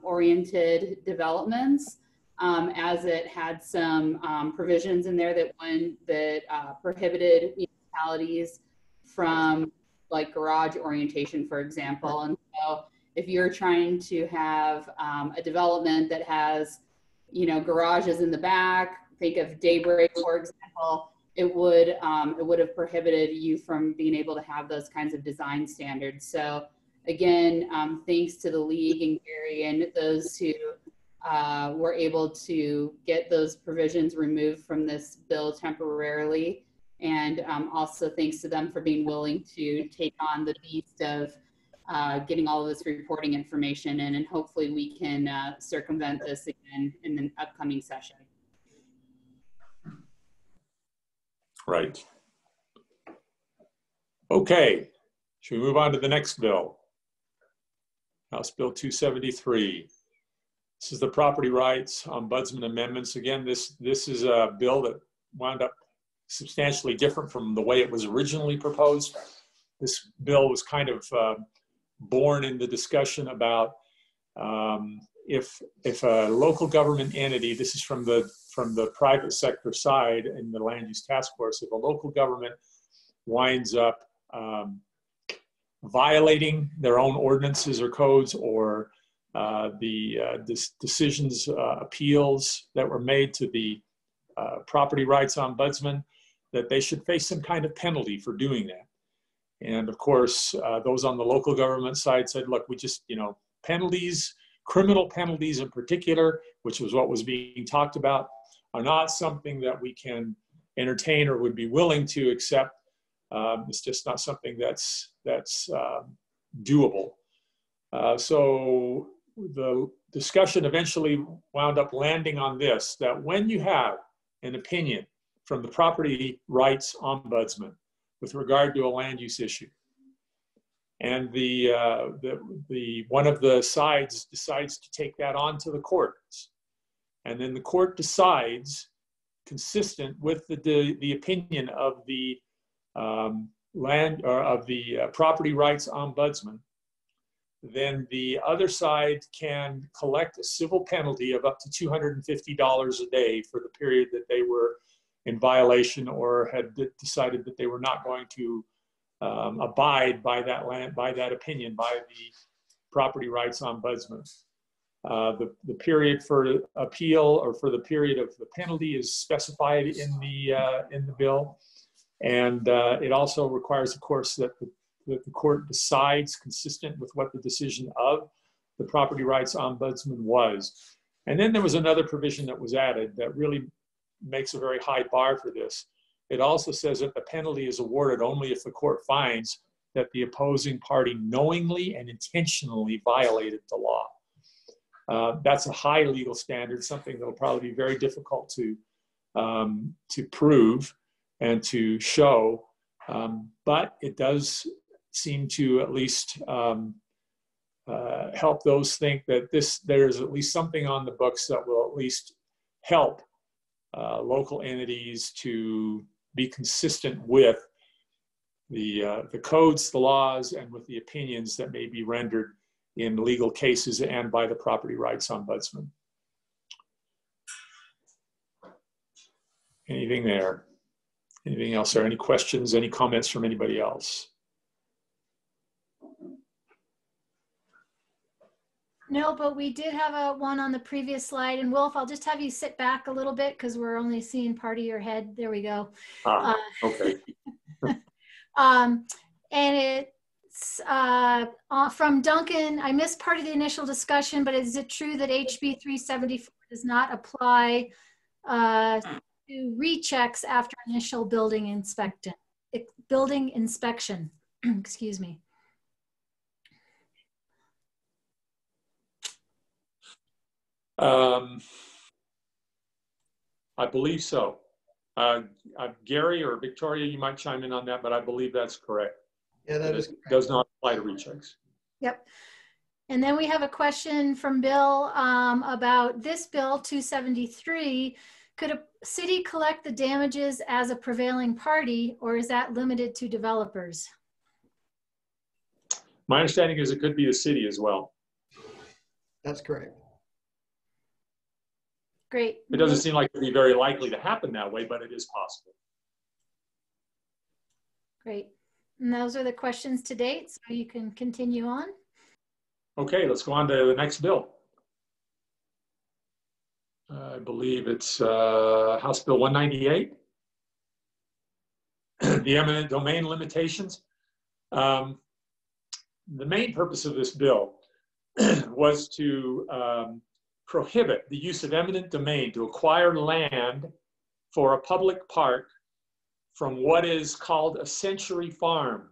oriented developments, as it had some provisions in there that prohibited municipalities from like garage orientation, for example. And so if you're trying to have a development that has, you know, garages in the back, think of Daybreak, for example, it would have prohibited you from being able to have those kinds of design standards. So again, thanks to the league and Gary and those who were able to get those provisions removed from this bill temporarily. And also thanks to them for being willing to take on the beast of getting all of this reporting information in, and hopefully we can circumvent this again in the upcoming session. Right. Okay, should we move on to the next bill? House Bill 273. This is the Property Rights Ombudsman Amendments. Again, this is a bill that wound up substantially different from the way it was originally proposed. This bill was kind of born in the discussion about if a local government entity, this is from the private sector side in the land use task force, if a local government winds up violating their own ordinances or codes, or decisions, appeals that were made to the Property Rights Ombudsman, that they should face some kind of penalty for doing that. And of course, those on the local government side said, look, we just, you know, penalties, criminal penalties in particular, which was what was being talked about, are not something that we can entertain or would be willing to accept. It's just not something that's doable. So the discussion eventually wound up landing on this, that when you have an opinion from the Property Rights Ombudsman with regard to a land use issue, and the one of the sides decides to take that on to the courts, and then the court decides, consistent with the opinion of the Property Rights Ombudsman, then the other side can collect a civil penalty of up to $250 a day for the period that they were in violation or had decided that they were not going to abide by that opinion by the Property Rights Ombudsman. The period for appeal, or for the period of the penalty, is specified in the bill, and it also requires, of course, that the court decides consistent with what the decision of the Property Rights Ombudsman was. And then there was another provision that was added that really makes a very high bar for this. It also says that the penalty is awarded only if the court finds that the opposing party knowingly and intentionally violated the law. That's a high legal standard, something that will probably be very difficult to prove and to show, but it does seem to at least help those think that there's at least something on the books that will at least help local entities to be consistent with the codes, the laws, and with the opinions that may be rendered in legal cases and by the Property Rights Ombudsman. Anything there? Anything else? Or any questions, any comments from anybody else? No, but we did have one on the previous slide. And Wolf, I'll just have you sit back a little bit because we're only seeing part of your head. There we go. Okay. And it from Duncan. I missed part of the initial discussion, but is it true that HB 374 does not apply to rechecks after initial building inspection? Excuse me. I believe so. Gary or Victoria, you might chime in on that, but I believe that's correct. Yeah, that is correct. Does not apply to rechecks. Yep. And then we have a question from Bill about this bill 273. Could a city collect the damages as a prevailing party, or is that limited to developers? My understanding is it could be the city as well. That's correct. Great. It doesn't seem like it would be very likely to happen that way, but it is possible. Great. And those are the questions to date, so you can continue on. Okay, let's go on to the next bill. I believe it's House Bill 198, the eminent domain limitations. The main purpose of this bill was to prohibit the use of eminent domain to acquire land for a public park from what is called a century farm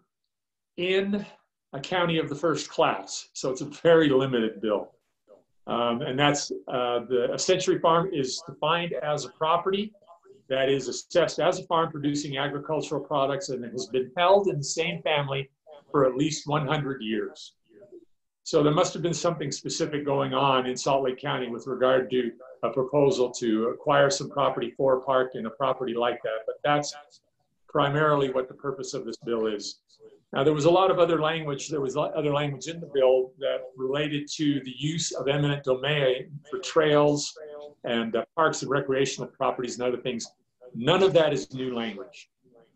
in a county of the first class. So it's a very limited bill. And that's a century farm is defined as a property that is assessed as a farm producing agricultural products and has been held in the same family for at least 100 years. So there must have been something specific going on in Salt Lake County with regard to a proposal to acquire some property for a park in a property like that. But that's primarily what the purpose of this bill is. Now, there was a lot of other language. There was other language in the bill that related to the use of eminent domain for trails and parks and recreational properties and other things. None of that is new language.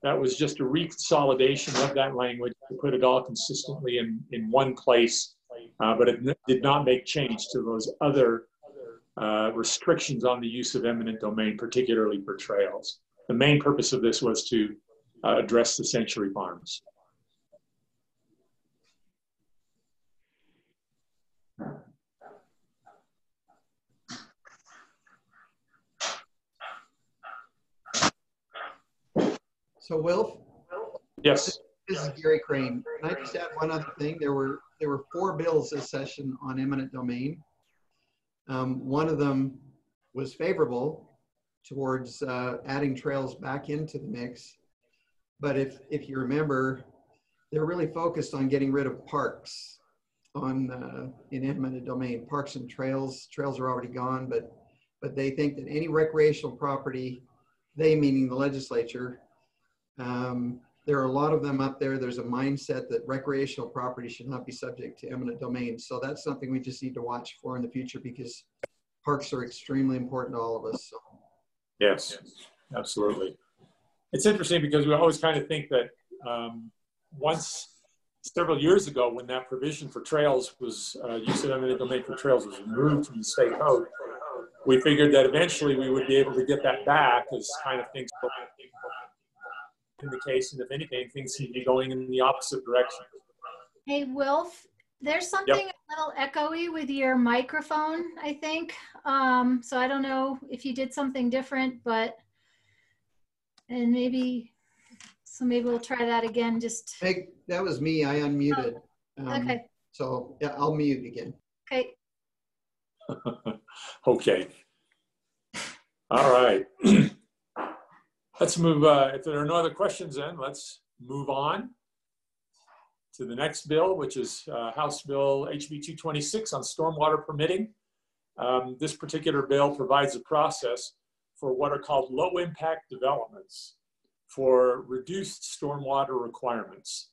That was just a reconsolidation of that language to put it all consistently in one place. But it did not make change to those other restrictions on the use of eminent domain, particularly for trails. The main purpose of this was to address the century farms. So, Wilf? Yes. This is Gary Crane. Can I just add one other thing? There were 4 bills this session on eminent domain. One of them was favorable towards adding trails back into the mix. But if you remember, they're really focused on getting rid of parks in eminent domain. Parks and trails are already gone, but they think that any recreational property, they meaning the legislature, there are a lot of them up there. There's a mindset that recreational property should not be subject to eminent domain. So that's something we just need to watch for in the future because parks are extremely important to all of us. So. Yes, absolutely. It's interesting because we always kind of think that several years ago when that provision for trails was, use of eminent domain for trails was removed from the state code, we figured that eventually we would be able to get that back as kind of things in the case, and if anything, things seem to be going in the opposite direction. Hey, Wilf, there's something a little echoey with your microphone, I think. So I don't know if you did something different, maybe we'll try that again. Hey, that was me. I unmuted. Okay. So yeah, I'll mute again. Okay. Okay. All right. Let's move, if there are no other questions then, let's move on to the next bill, which is House Bill HB 226 on stormwater permitting. This particular bill provides a process for what are called low impact developments for reduced stormwater requirements.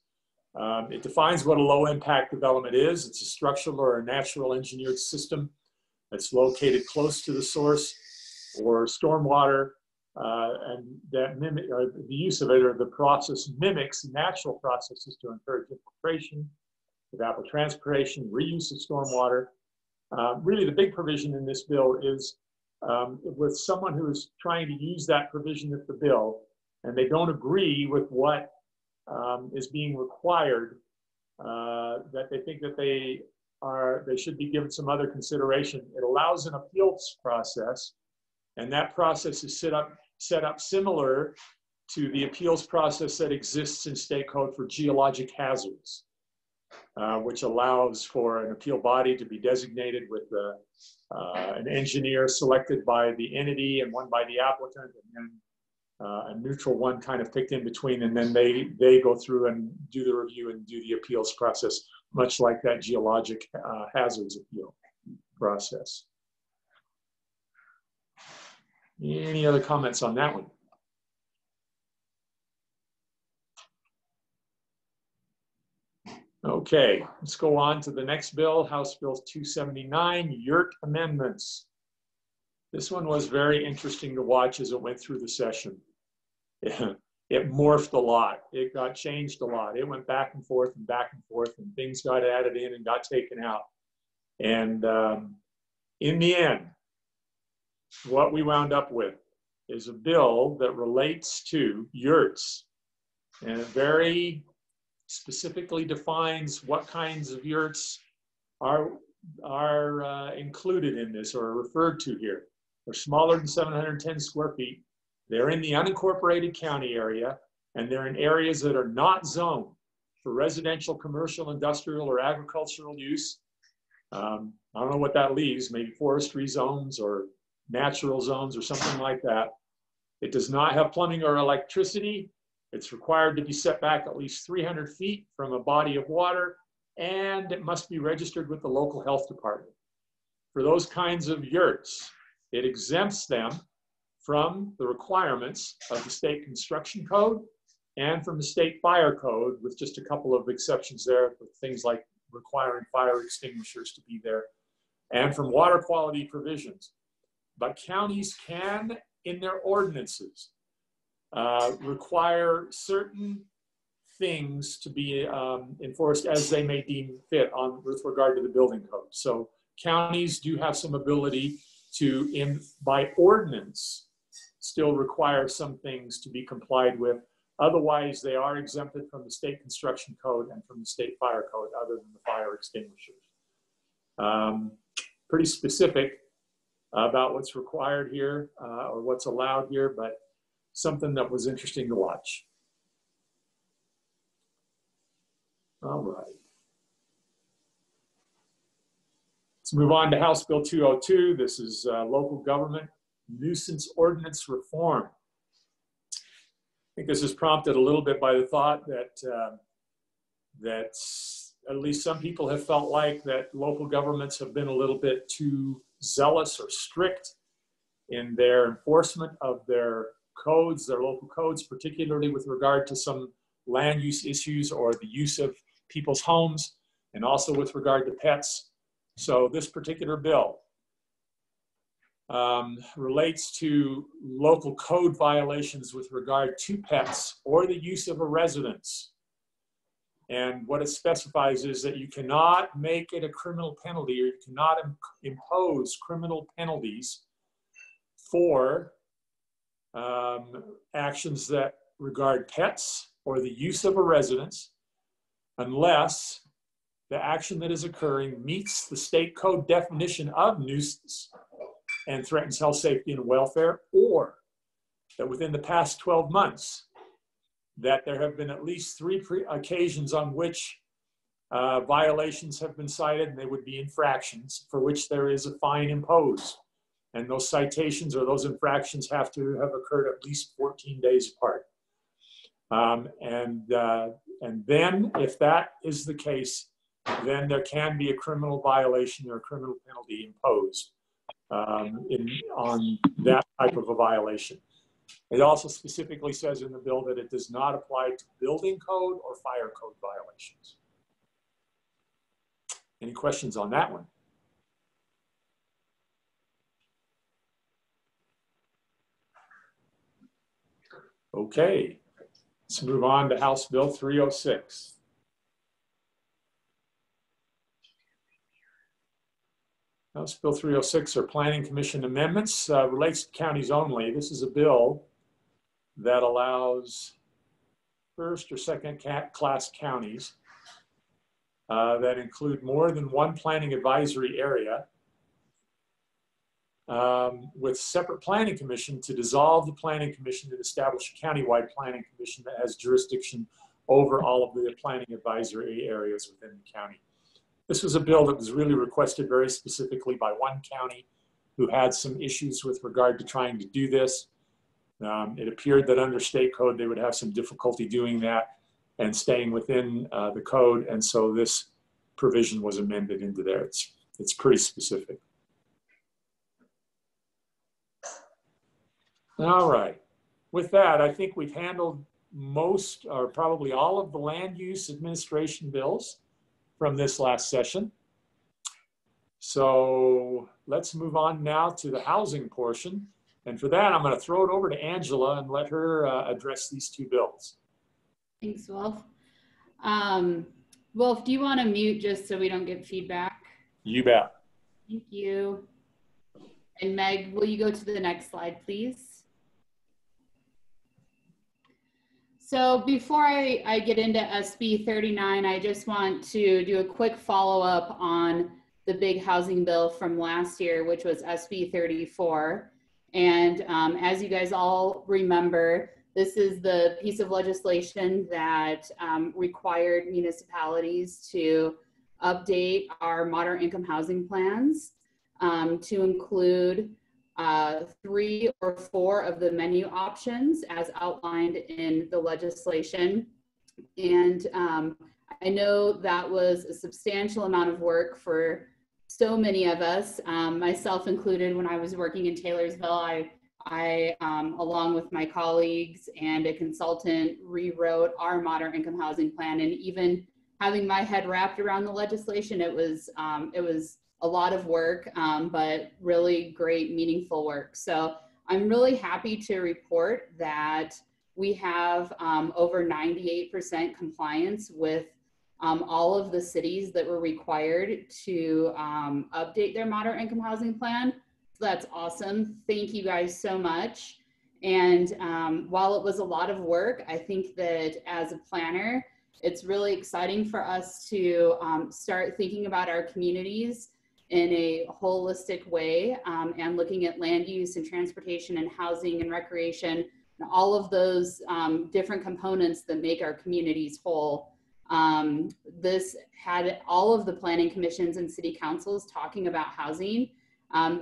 It defines what a low impact development is. It's a structural or a natural engineered system that's located close to the source or stormwater. And that the use of it or the process mimics natural processes to encourage infiltration, evapotranspiration, reuse of stormwater. Really, the big provision in this bill is with someone who is trying to use that provision of the bill and they don't agree with what is being required that they think that they should be given some other consideration. It allows an appeals process, and that process is set up similar to the appeals process that exists in state code for geologic hazards, which allows for an appeal body to be designated with an engineer selected by the entity and one by the applicant, and then a neutral one kind of picked in between, and then they go through and do the review and do the appeals process, much like that geologic hazards appeal process. Any other comments on that one? Okay, let's go on to the next bill, House Bill 279, yurt amendments. This one was very interesting to watch as it went through the session. It morphed a lot. It got changed a lot. It went back and forth, and things got added in and got taken out. And in the end, what we wound up with is a bill that relates to yurts, and it very specifically defines what kinds of yurts are included in this or are referred to here. They're smaller than 710 square feet. They're in the unincorporated county area, and they're in areas that are not zoned for residential, commercial, industrial, or agricultural use. I don't know what that leaves, maybe forestry zones or natural zones or something like that. It does not have plumbing or electricity. It's required to be set back at least 300 feet from a body of water, and it must be registered with the local health department. For those kinds of yurts, it exempts them from the requirements of the state construction code and from the state fire code, with just a couple of exceptions there, with things like requiring fire extinguishers to be there, and from water quality provisions. But counties can, in their ordinances, require certain things to be enforced as they may deem fit with regard to the building code. So counties do have some ability to, by ordinance, still require some things to be complied with. Otherwise, they are exempted from the state construction code and from the state fire code, other than the fire extinguishers. Pretty specific about what's required here or what's allowed here, but something that was interesting to watch. All right. Let's move on to House Bill 202. This is local government nuisance ordinance reform. I think this is prompted a little bit by the thought that at least some people have felt like that local governments have been a little bit too zealous or strict in their enforcement of their codes, their local codes, particularly with regard to some land use issues or the use of people's homes, and also with regard to pets. So this particular bill relates to local code violations with regard to pets or the use of a residence. And what it specifies is that you cannot make it a criminal penalty, or you cannot impose criminal penalties for actions that regard pets or the use of a residence, unless the action that is occurring meets the state code definition of nuisance and threatens health, safety, and welfare, or that within the past 12 months, that there have been at least 3 occasions on which violations have been cited, and they would be infractions for which there is a fine imposed. And those citations or those infractions have to have occurred at least 14 days apart. And then if that is the case, then there can be a criminal violation or a criminal penalty imposed on that type of a violation. It also specifically says in the bill that it does not apply to building code or fire code violations. Any questions on that one? Okay, let's move on to House Bill 306. House Bill 306 are Planning Commission amendments, relates to counties only. This is a bill that allows first or second class counties that include more than one planning advisory area with separate planning commission to dissolve the planning commission and establish a countywide planning commission that has jurisdiction over all of the planning advisory areas within the county. This was a bill that was really requested very specifically by one county who had some issues with regard to trying to do this. It appeared that under state code, they would have some difficulty doing that and staying within the code. And so this provision was amended into there. It's pretty specific. All right. With that, I think we've handled most or probably all of the land use administration bills from this last session. So let's move on now to the housing portion. And for that, I'm going to throw it over to Angela and let her address these two bills. Thanks, Wolf. Wolf, do you want to mute just so we don't get feedback? You bet. Thank you. And Meg, will you go to the next slide, please? So before I get into SB 39, I just want to do a quick follow-up on the big housing bill from last year, which was SB 34. And as you guys all remember, this is the piece of legislation that required municipalities to update our moderate income housing plans to include 3 or 4 of the menu options as outlined in the legislation. And I know that was a substantial amount of work for so many of us, myself included. When I was working in Taylorsville, I along with my colleagues and a consultant, rewrote our moderate income housing plan. And even having my head wrapped around the legislation, it was a lot of work, but really great, meaningful work. So I'm really happy to report that we have over 98% compliance with all of the cities that were required to update their moderate income housing plan. So that's awesome. Thank you guys so much. And while it was a lot of work, I think that as a planner, it's really exciting for us to start thinking about our communities in a holistic way and looking at land use and transportation and housing and recreation and all of those different components that make our communities whole. This had all of the planning commissions and city councils talking about housing,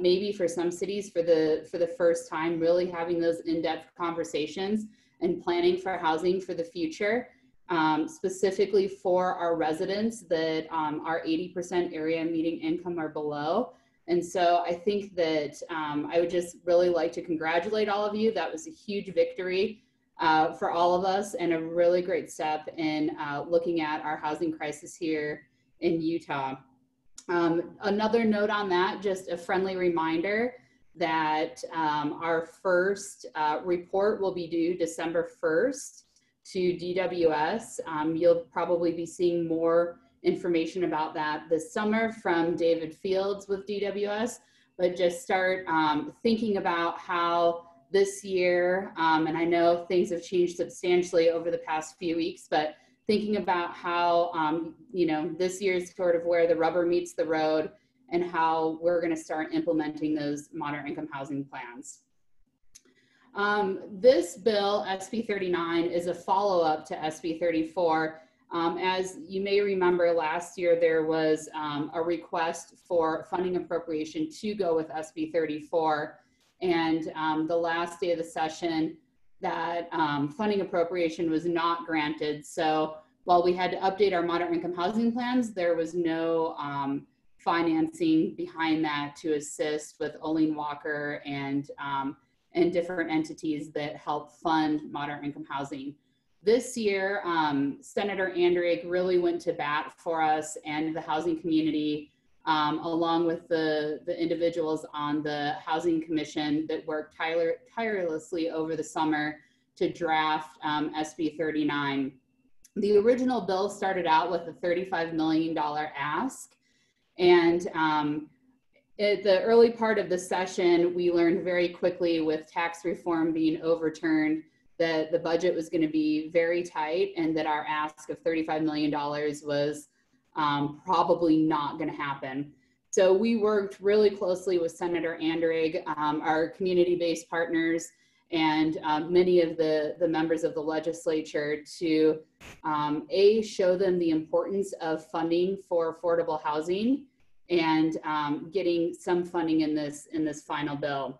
maybe for some cities for the first time, really having those in-depth conversations and planning for housing for the future. Specifically for our residents that are 80% area median income or below. And so I think that I would just really like to congratulate all of you. That was a huge victory for all of us and a really great step in looking at our housing crisis here in Utah. Another note on that, just a friendly reminder that our first report will be due December 1st. To DWS. You'll probably be seeing more information about that this summer from David Fields with DWS, but just start thinking about how this year, and I know things have changed substantially over the past few weeks, but thinking about how, you know, this year is sort of where the rubber meets the road and how we're going to start implementing those moderate income housing plans. This bill, SB 39, is a follow-up to SB 34. As you may remember, last year there was a request for funding appropriation to go with SB 34. And the last day of the session, that funding appropriation was not granted. So while we had to update our moderate income housing plans, there was no financing behind that to assist with Olene Walker and different entities that help fund moderate income housing. This year, Senator Andrick really went to bat for us and the housing community, along with the individuals on the Housing Commission that worked tirelessly over the summer to draft SB 39. The original bill started out with a $35 million ask, and at the early part of the session, we learned very quickly with tax reform being overturned that the budget was going to be very tight and that our ask of $35 million was probably not going to happen. So we worked really closely with Senator Andrig, our community-based partners, and many of the members of the legislature to show them the importance of funding for affordable housing and getting some funding in this final bill.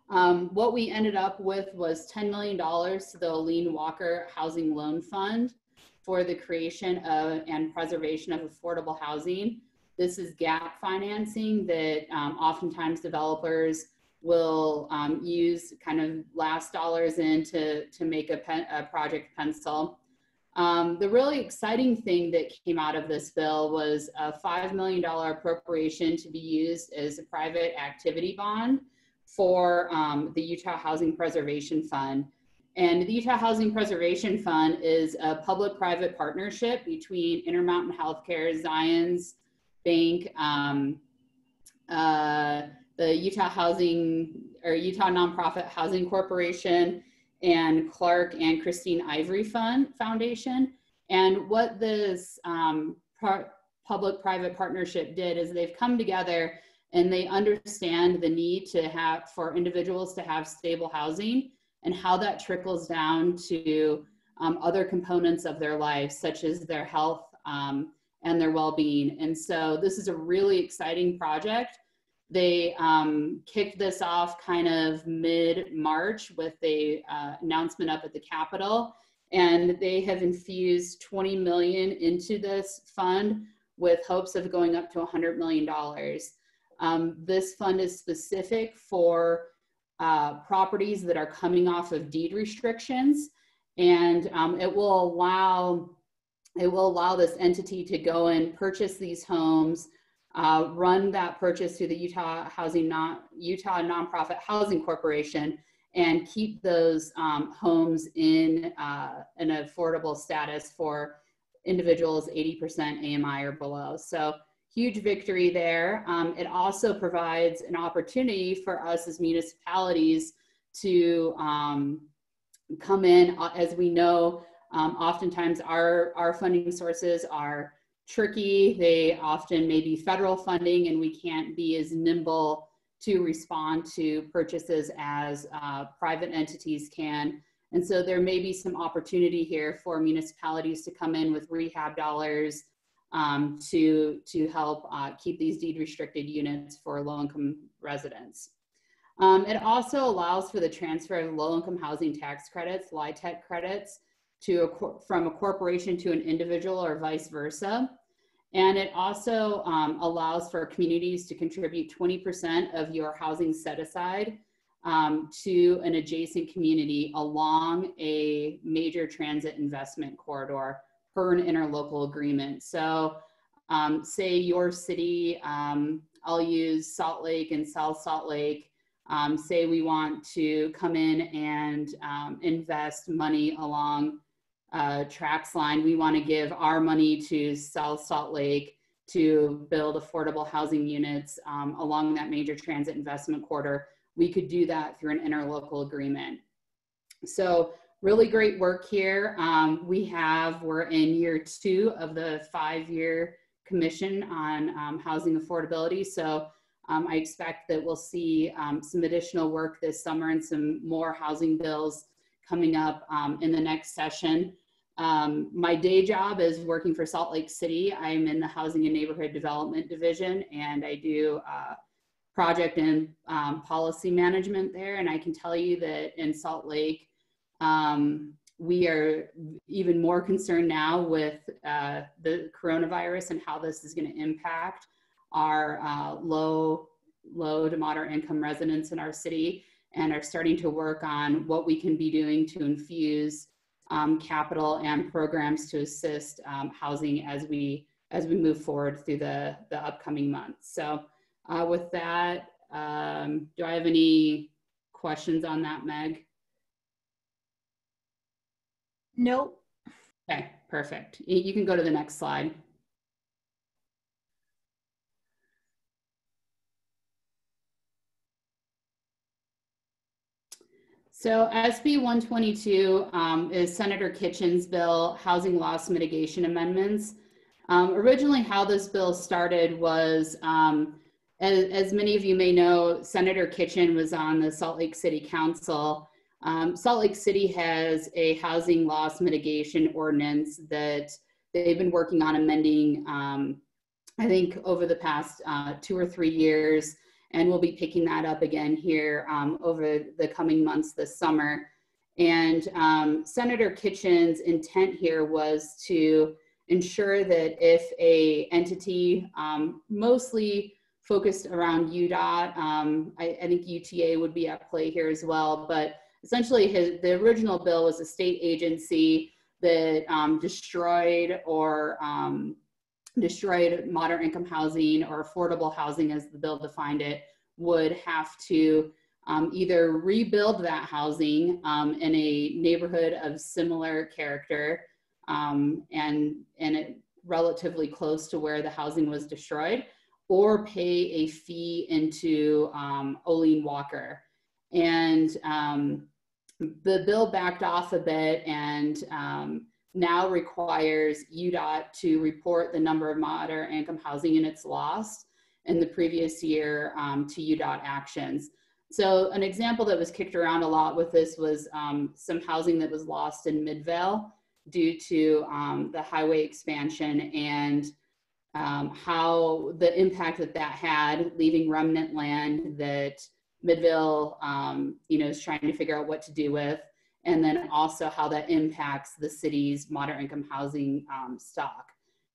What we ended up with was $10 million to the Aline Walker Housing Loan Fund for the creation of and preservation of affordable housing. This is gap financing that oftentimes developers will use kind of last dollars in to make a project pencil. The really exciting thing that came out of this bill was a $5 million appropriation to be used as a private activity bond for the Utah Housing Preservation Fund. And the Utah Housing Preservation Fund is a public-private partnership between Intermountain Healthcare, Zions Bank, the Utah Nonprofit Housing Corporation, and Clark and Christine Ivory Foundation. And what this public-private partnership did is they've come together and they understand the need for individuals to have stable housing and how that trickles down to other components of their lives, such as their health and their well-being. And so this is a really exciting project. They kicked this off kind of mid-March with a announcement up at the Capitol, and they have infused $20 million into this fund with hopes of going up to $100 million. This fund is specific for properties that are coming off of deed restrictions, and it will allow this entity to go and purchase these homes, run that purchase through the Utah Nonprofit Housing Corporation, and keep those homes in an affordable status for individuals 80% AMI or below. So huge victory there. It also provides an opportunity for us as municipalities to come in. As we know, oftentimes our funding sources are tricky. They often may be federal funding, and we can't be as nimble to respond to purchases as private entities can. And so there may be some opportunity here for municipalities to come in with rehab dollars to help keep these deed restricted units for low-income residents. It also allows for the transfer of low-income housing tax credits, LIHTC credits, from a corporation to an individual or vice versa. And it also allows for communities to contribute 20% of your housing set aside to an adjacent community along a major transit investment corridor per an interlocal agreement. So say your city, I'll use Salt Lake and South Salt Lake, say we want to come in and invest money along Trax line. We want to give our money to South Salt Lake to build affordable housing units along that major transit investment corridor. We could do that through an interlocal agreement. So really great work here. We're in year 2 of the 5-year commission on housing affordability. So I expect that we'll see some additional work this summer and some more housing bills coming up in the next session. My day job is working for Salt Lake City. I'm in the Housing and Neighborhood Development Division, and I do project and policy management there. And I can tell you that in Salt Lake, we are even more concerned now with the coronavirus and how this is going to impact our low to moderate income residents in our city, and are starting to work on what we can be doing to infuse capital and programs to assist housing as we move forward through the upcoming months. So with that, do I have any questions on that, Meg? Nope. Okay, perfect. You can go to the next slide. So SB 122 is Senator Kitchen's bill, Housing Loss Mitigation Amendments. Originally, how this bill started was, as many of you may know, Senator Kitchen was on the Salt Lake City Council. Salt Lake City has a housing loss mitigation ordinance that they've been working on amending, I think, over the past 2 or 3 years, and we'll be picking that up again here over the coming months this summer. And Senator Kitchen's intent here was to ensure that if a entity mostly focused around UDOT, I think UTA would be at play here as well, but essentially the original bill was a state agency that destroyed moderate income housing or affordable housing, as the bill defined it, would have to either rebuild that housing in a neighborhood of similar character and it relatively close to where the housing was destroyed, or pay a fee into Olene Walker. And the bill backed off a bit and now requires UDOT to report the number of moderate income housing units lost in the previous year to UDOT actions. So an example that was kicked around a lot with this was some housing that was lost in Midvale due to the highway expansion and how the impact that had, leaving remnant land that Midvale is trying to figure out what to do with, and then also how that impacts the city's moderate income housing stock.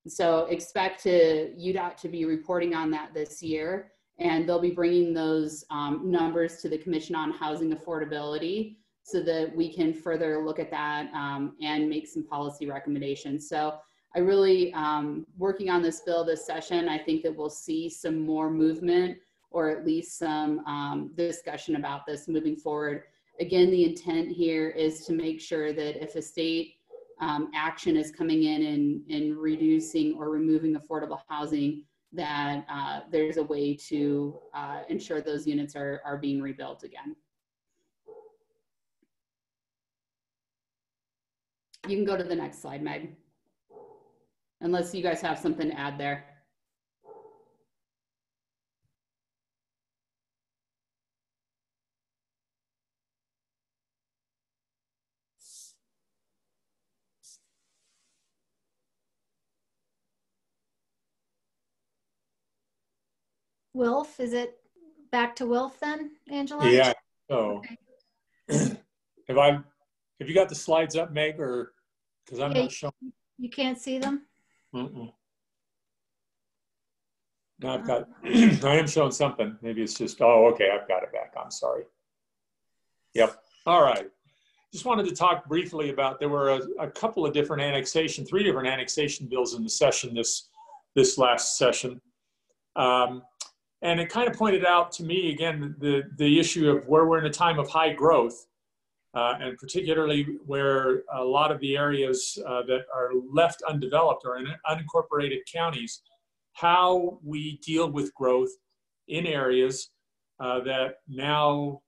So expect UDOT to be reporting on that this year, and they'll be bringing those numbers to the Commission on Housing Affordability so that we can further look at that and make some policy recommendations. So I really, working on this bill this session, I think that we'll see some more movement or at least some discussion about this moving forward. Again, the intent here is to make sure that if a state action is coming in reducing or removing affordable housing, that there's a way to ensure those units are being rebuilt again. You can go to the next slide, Meg, unless you guys have something to add there. Wilf, is it back to Wilf then, Angela? Yeah. So, okay. have you got the slides up, Meg, or because I'm not showing? You can't see them? No, I've got. I am showing something. Maybe it's just. Oh, okay. I've got it back. I'm sorry. Yep. All right. Just wanted to talk briefly about. There were a couple of different three different annexation bills in the session this last session. And it kind of pointed out to me, again, the issue of where we're in a time of high growth, and particularly where a lot of the areas that are left undeveloped or in unincorporated counties, how we deal with growth in areas that now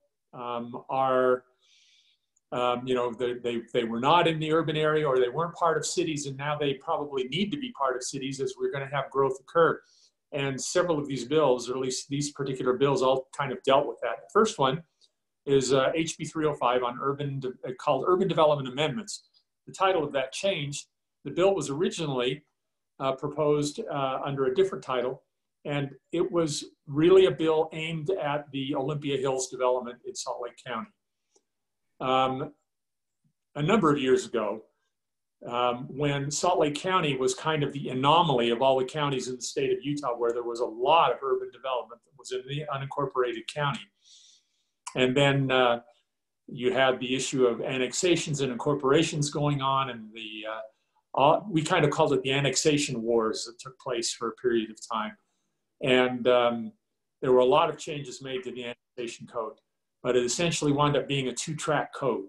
are, they were not in the urban area or they weren't part of cities, and now they probably need to be part of cities as we're going to have growth occur. And several of these bills, or at least these particular bills, all kind of dealt with that. The first one is HB 305 on called Urban Development Amendments. The title of that changed. The bill was originally proposed under a different title, and it was really a bill aimed at the Olympia Hills development in Salt Lake County. A number of years ago, when Salt Lake County was kind of the anomaly of all the counties in the state of Utah, where there was a lot of urban development that was in the unincorporated county. And then you had the issue of annexations and incorporations going on, and we kind of called it the annexation wars that took place for a period of time. And there were a lot of changes made to the annexation code, but it essentially wound up being a two-track code.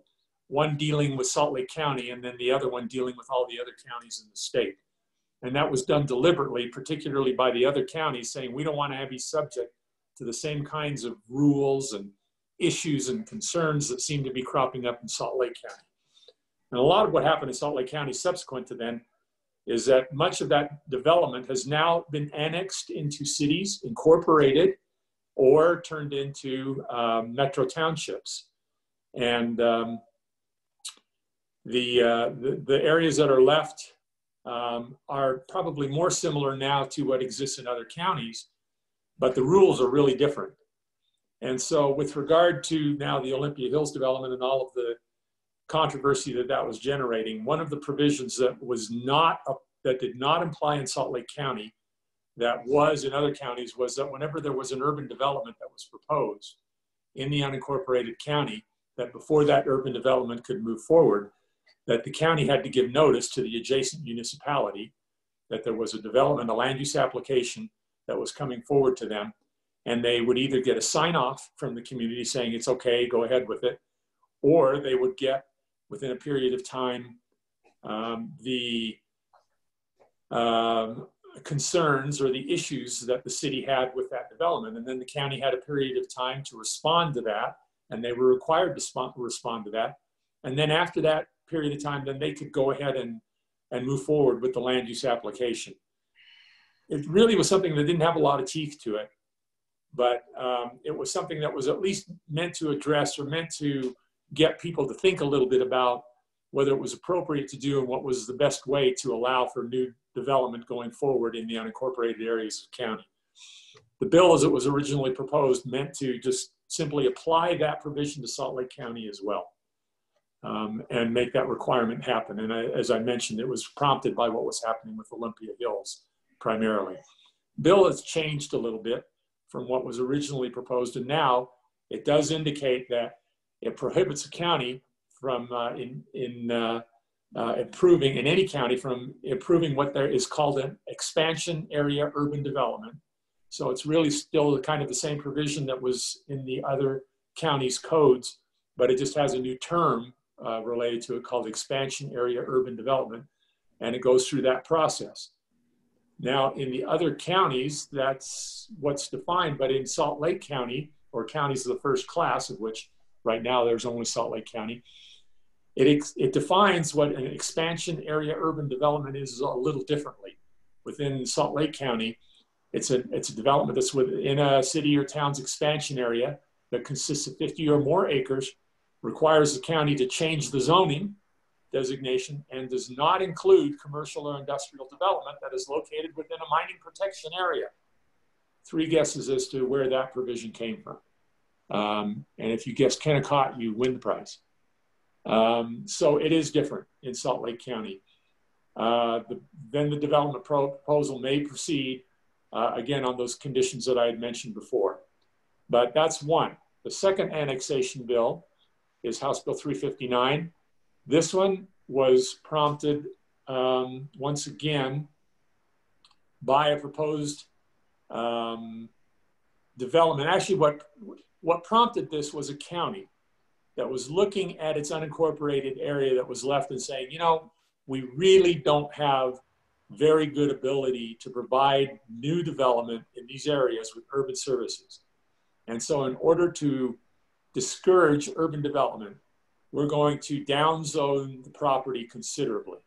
One dealing with Salt Lake County and then the other one dealing with all the other counties in the state. And that was done deliberately, particularly by the other counties, saying we don't want to have you subject to the same kinds of rules and issues and concerns that seem to be cropping up in Salt Lake County. And a lot of what happened in Salt Lake County subsequent to then is that much of that development has now been annexed into cities, incorporated, or turned into metro townships. And the areas that are left are probably more similar now to what exists in other counties, but the rules are really different. And so with regard to now the Olympia Hills development and all of the controversy that was generating, one of the provisions that was not, that did not apply in Salt Lake County, that was in other counties, was that whenever there was an urban development that was proposed in the unincorporated county, that before that urban development could move forward, that the county had to give notice to the adjacent municipality that there was a development, a land use application that was coming forward to them. And they would either get a sign off from the community saying it's okay, go ahead with it, or they would get within a period of time the concerns or the issues that the city had with that development. And then the county had a period of time to respond to that, and they were required to respond to that. And then after that period of time, then they could go ahead and move forward with the land use application. It really was something that didn't have a lot of teeth to it, but it was something that was at least meant to address or meant to get people to think a little bit about whether it was appropriate to do and what was the best way to allow for new development going forward in the unincorporated areas of the county. The bill as it was originally proposed meant to just simply apply that provision to Salt Lake County as well, and make that requirement happen. And as I mentioned, it was prompted by what was happening with Olympia Hills primarily. Bill has changed a little bit from what was originally proposed, and now it does indicate that it prohibits a county from improving, in any county, from improving what there is called an expansion area urban development. So it's really still kind of the same provision that was in the other counties' codes, but it just has a new term related to it called expansion area urban development, and it goes through that process. Now, in the other counties, that's what's defined, but in Salt Lake County, or counties of the first class, of which right now there's only Salt Lake County, it defines what an expansion area urban development is a little differently. Within Salt Lake County, it's a development that's within a city or town's expansion area that consists of 50 or more acres, requires the county to change the zoning designation, and does not include commercial or industrial development that is located within a mining protection area. 3 guesses as to where that provision came from. And if you guess Kennecott, you win the prize. So it is different in Salt Lake County. Then the development proposal may proceed, again, on those conditions that I had mentioned before. But that's one. The second annexation bill is House Bill 359. This one was prompted once again by a proposed development. Actually, what prompted this was a county that was looking at its unincorporated area that was left and saying, you know, we really don't have very good ability to provide new development in these areas with urban services. And so in order to discourage urban development, we're going to downzone the property considerably.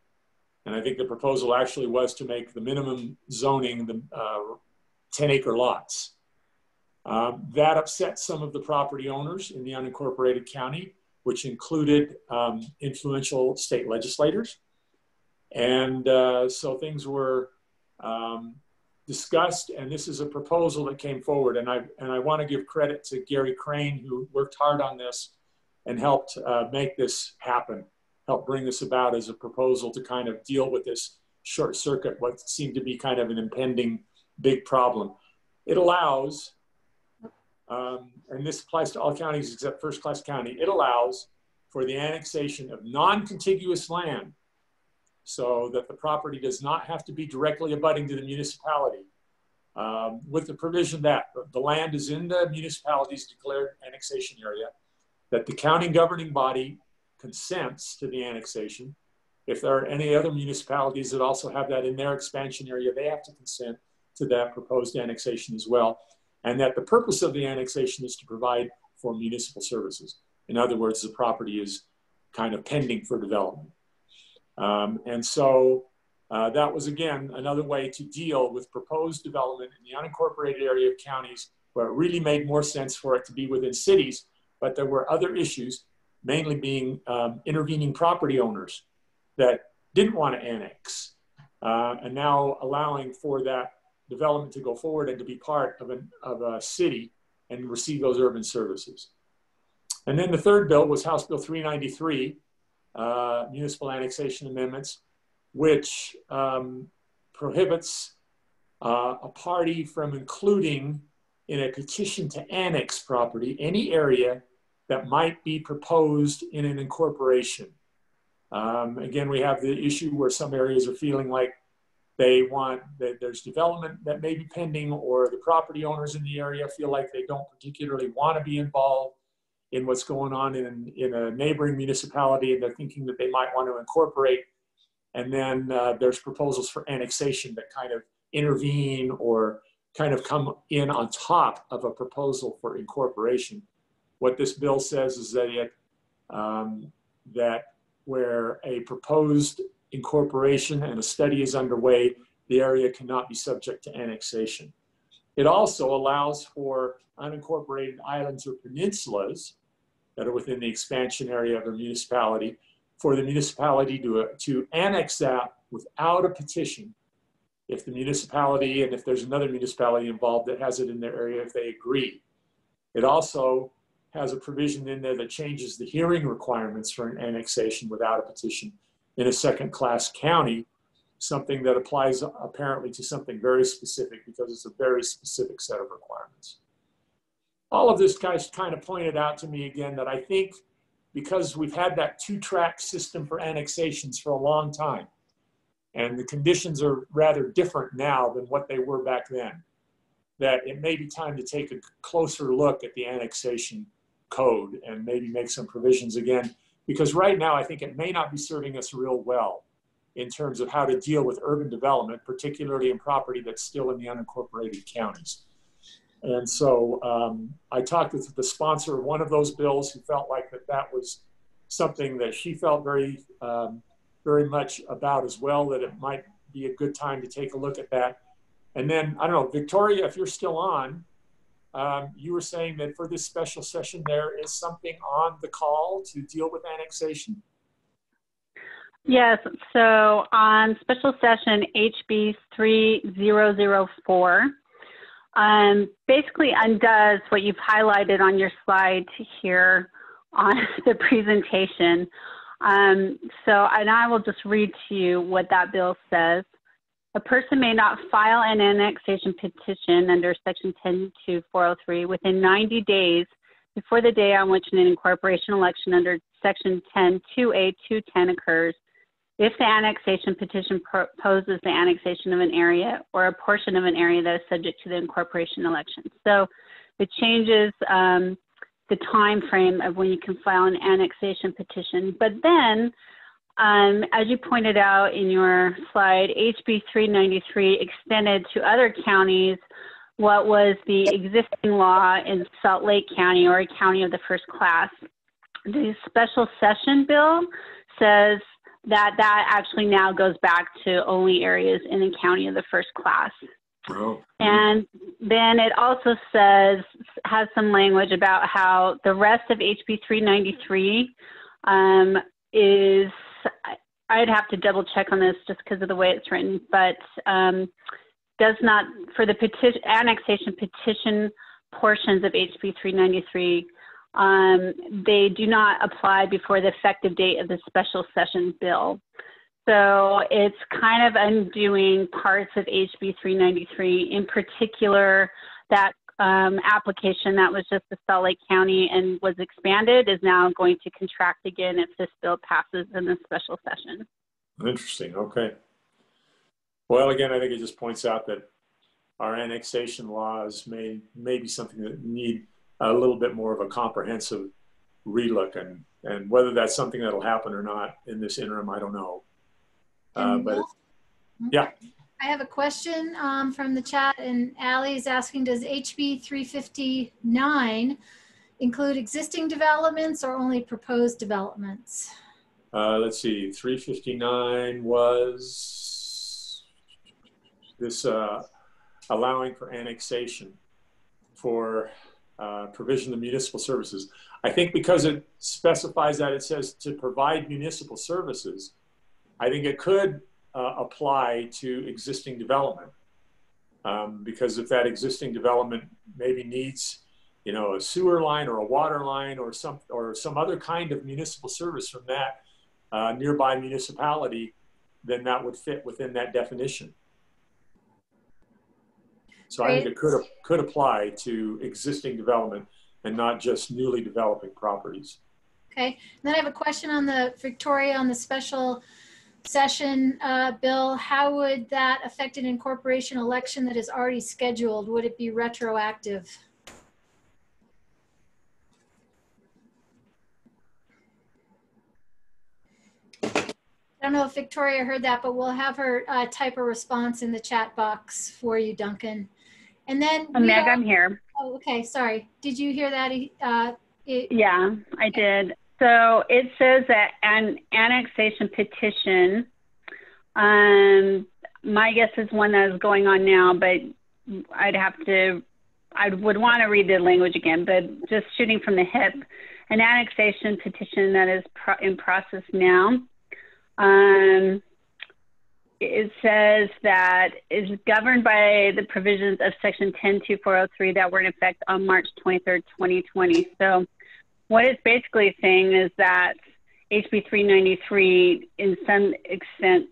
And I think the proposal actually was to make the minimum zoning the 10-acre lots. That upset some of the property owners in the unincorporated county, which included influential state legislators. And so things were discussed, and this is a proposal that came forward. And I want to give credit to Gary Crane, who worked hard on this and helped make this happen, helped bring this about as a proposal to kind of deal with this short circuit, what seemed to be kind of an impending big problem. It allows, and this applies to all counties except First Class County, it allows for the annexation of non-contiguous land so that the property does not have to be directly abutting to the municipality, with the provision that the land is in the municipality's declared annexation area, that the county governing body consents to the annexation. If there are any other municipalities that also have that in their expansion area, they have to consent to that proposed annexation as well. And that the purpose of the annexation is to provide for municipal services. In other words, the property is kind of pending for development. And so That was, again, another way to deal with proposed development in the unincorporated area of counties where it really made more sense for it to be within cities, but there were other issues, mainly being intervening property owners that didn't want to annex, and now allowing for that development to go forward and to be part of a city and receive those urban services. And then the third bill was House Bill 393, Municipal Annexation Amendments, which prohibits a party from including in a petition to annex property any area that might be proposed in an incorporation. Again, we have the issue where some areas are feeling like they want that there's development that may be pending, or the property owners in the area feel like they don't particularly want to be involved in what's going on in a neighboring municipality, and they're thinking that they might want to incorporate. And then there's proposals for annexation that kind of intervene or kind of come in on top of a proposal for incorporation. What this bill says is that that where a proposed incorporation and a study is underway, the area cannot be subject to annexation. It also allows for unincorporated islands or peninsulas that are within the expansion area of a municipality, for the municipality to annex that without a petition if the municipality, and if there's another municipality involved that has it in their area, if they agree. It also has a provision in there that changes the hearing requirements for an annexation without a petition in a second-class county, something that applies apparently to something very specific because it's a very specific set of requirements. All of this guys kind of pointed out to me again that I think because we've had that two-track system for annexations for a long time, and the conditions are rather different now than what they were back then, that it may be time to take a closer look at the annexation code and maybe make some provisions again, because right now I think it may not be serving us real well in terms of how to deal with urban development, particularly in property that's still in the unincorporated counties. And so I talked with the sponsor of one of those bills who felt like that was something that she felt very much about as well, that it might be a good time to take a look at that. And then, I don't know, Victoria, if you're still on, you were saying that for this special session, there is something on the call to deal with annexation? Yes, so on special session HB 3004, basically undoes what you've highlighted on your slide here on the presentation. And I will just read to you what that bill says. A person may not file an annexation petition under section 10.2.403 within 90 days before the day on which an incorporation election under section 10.2A.2.10 occurs, if the annexation petition proposes the annexation of an area or a portion of an area that is subject to the incorporation election. So it changes the time frame of when you can file an annexation petition. But then, as you pointed out in your slide, HB 393 extended to other counties what was the existing law in Salt Lake County, or a county of the first class. The special session bill says that actually now goes back to only areas in the county of the first class. Oh. And then it also has some language about how the rest of HB 393 is, I'd have to double check on this just because of the way it's written, but does not, for the annexation petition portions of HB 393, they do not apply before the effective date of the special session bill. So it's kind of undoing parts of HB 393, in particular that application that was just the Salt Lake County and was expanded is now going to contract again if this bill passes in the special session. Interesting, okay. Well, again, I think it just points out that our annexation laws may be something that need a little bit more of a comprehensive relook, and whether that's something that'll happen or not in this interim, I don't know. But yeah. I have a question from the chat, and Allie is asking, does HB 359 include existing developments or only proposed developments? Let's see, 359 was this allowing for annexation for provision of municipal services. I think because it specifies that it says to provide municipal services, I think it could apply to existing development. Because if that existing development maybe needs, you know, a sewer line or a water line or some other kind of municipal service from that nearby municipality, then that would fit within that definition. So I think it could apply to existing development and not just newly developing properties. Okay, and then I have a question on the Victoria on the special session bill. How would that affect an incorporation election that is already scheduled? Would it be retroactive? I don't know if Victoria heard that, but we'll have her type a response in the chat box for you, Duncan. And then Meg, I'm here. Oh, okay, sorry. Did you hear that? Yeah, I did. So it says that an annexation petition, my guess is one that is going on now, but I would want to read the language again, but just shooting from the hip, an annexation petition that is in process now. It says that is governed by the provisions of section 102403 that were in effect on March 23rd, 2020. So what it's basically saying is that HB 393 in some extent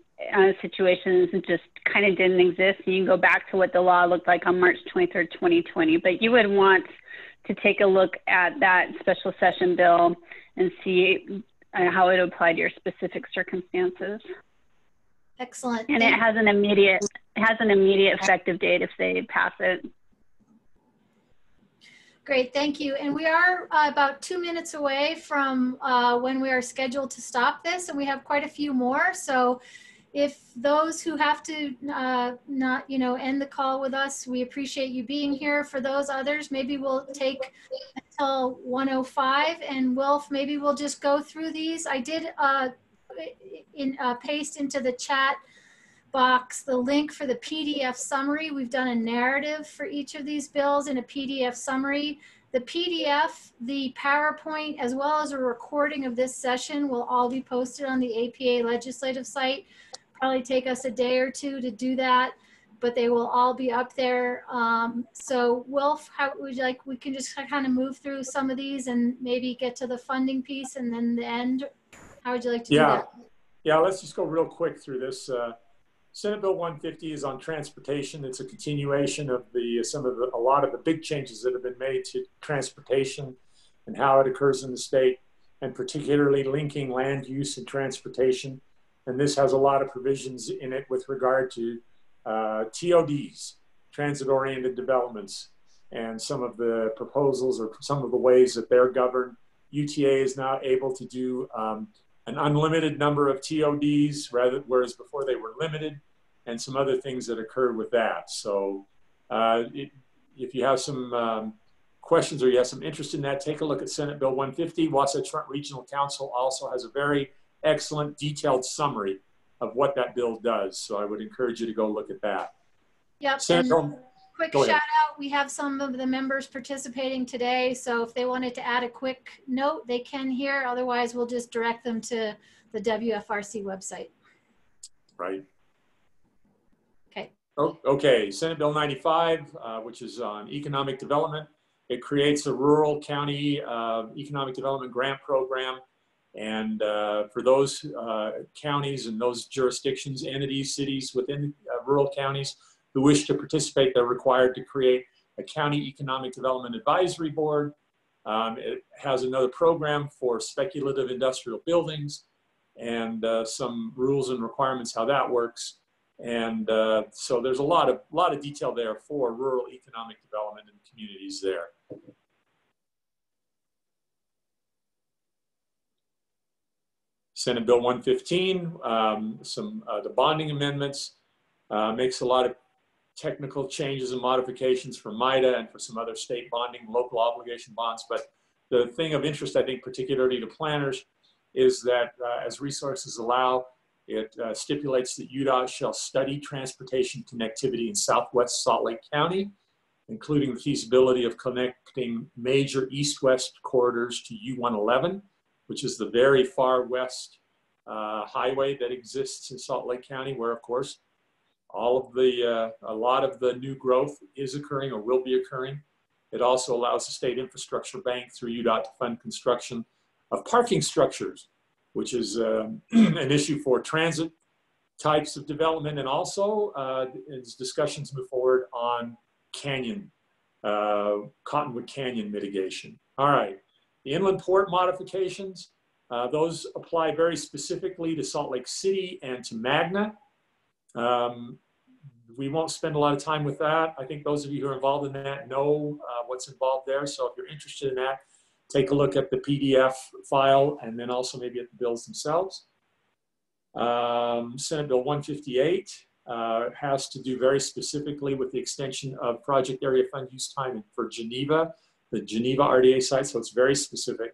situations just kind of didn't exist. And you can go back to what the law looked like on March 23rd, 2020. But you would want to take a look at that special session bill and see how it applied to your specific circumstances. Excellent. And it has an immediate effective date if they pass it. Great, thank you. And we are about 2 minutes away from when we are scheduled to stop this, and we have quite a few more. So if those who have to not, you know, end the call with us, we appreciate you being here. For those others, maybe we'll take until 1:05, and Wilf, maybe we'll just go through these. I did paste into the chat box the link for the PDF summary. We've done a narrative for each of these bills in a PDF summary. The PDF, the PowerPoint, as well as a recording of this session will all be posted on the APA legislative site. Probably take us a day or two to do that, but they will all be up there. So Wilf, how would you like, we can just kind of move through some of these and maybe get to the funding piece and then the end. How would you like to do that? Yeah, let's just go real quick through this. Senate Bill 150 is on transportation. It's a continuation of a lot of the big changes that have been made to transportation and how it occurs in the state, and particularly linking land use and transportation. And this has a lot of provisions in it with regard to TODs, transit-oriented developments, and some of the proposals or some of the ways that they're governed. UTA is now able to do an unlimited number of TODs, whereas before they were limited, and some other things that occurred with that. So if you have some questions or you have some interest in that, take a look at Senate Bill 150. Wasatch Front Regional Council also has a very excellent detailed summary of what that bill does. So I would encourage you to go look at that. Yep. Quick shout out, we have some of the members participating today, so if they wanted to add a quick note, they can here. Otherwise, we'll just direct them to the WFRC website. Right. Okay. Oh, okay, Senate Bill 95, which is on economic development. It creates a rural county economic development grant program. And for those counties and those jurisdictions, entities, cities within rural counties who wish to participate, they're required to create a county economic development advisory board. It has another program for speculative industrial buildings and some rules and requirements how that works. And so there's a lot of detail there for rural economic development and communities there. Senate Bill 115, the bonding amendments, makes a lot of technical changes and modifications for MIDA and for some other state bonding, local obligation bonds. But the thing of interest, I think, particularly to planners, is that as resources allow, It stipulates that UDOT shall study transportation connectivity in Southwest Salt Lake County, including the feasibility of connecting major east-west corridors to U-111, which is the very far west highway that exists in Salt Lake County, where, of course, all of the, a lot of the new growth is occurring or will be occurring. It also allows the State Infrastructure Bank through UDOT to fund construction of parking structures, which is an issue for transit types of development. And also as discussions move forward on canyon, Cottonwood Canyon mitigation. All right, the inland port modifications, those apply very specifically to Salt Lake City and to Magna. We won't spend a lot of time with that. I think those of you who are involved in that know what's involved there. So if you're interested in that, take a look at the PDF file and then also maybe at the bills themselves. Senate Bill 158 has to do very specifically with the extension of project area fund use time for Geneva, the Geneva RDA site, so it's very specific.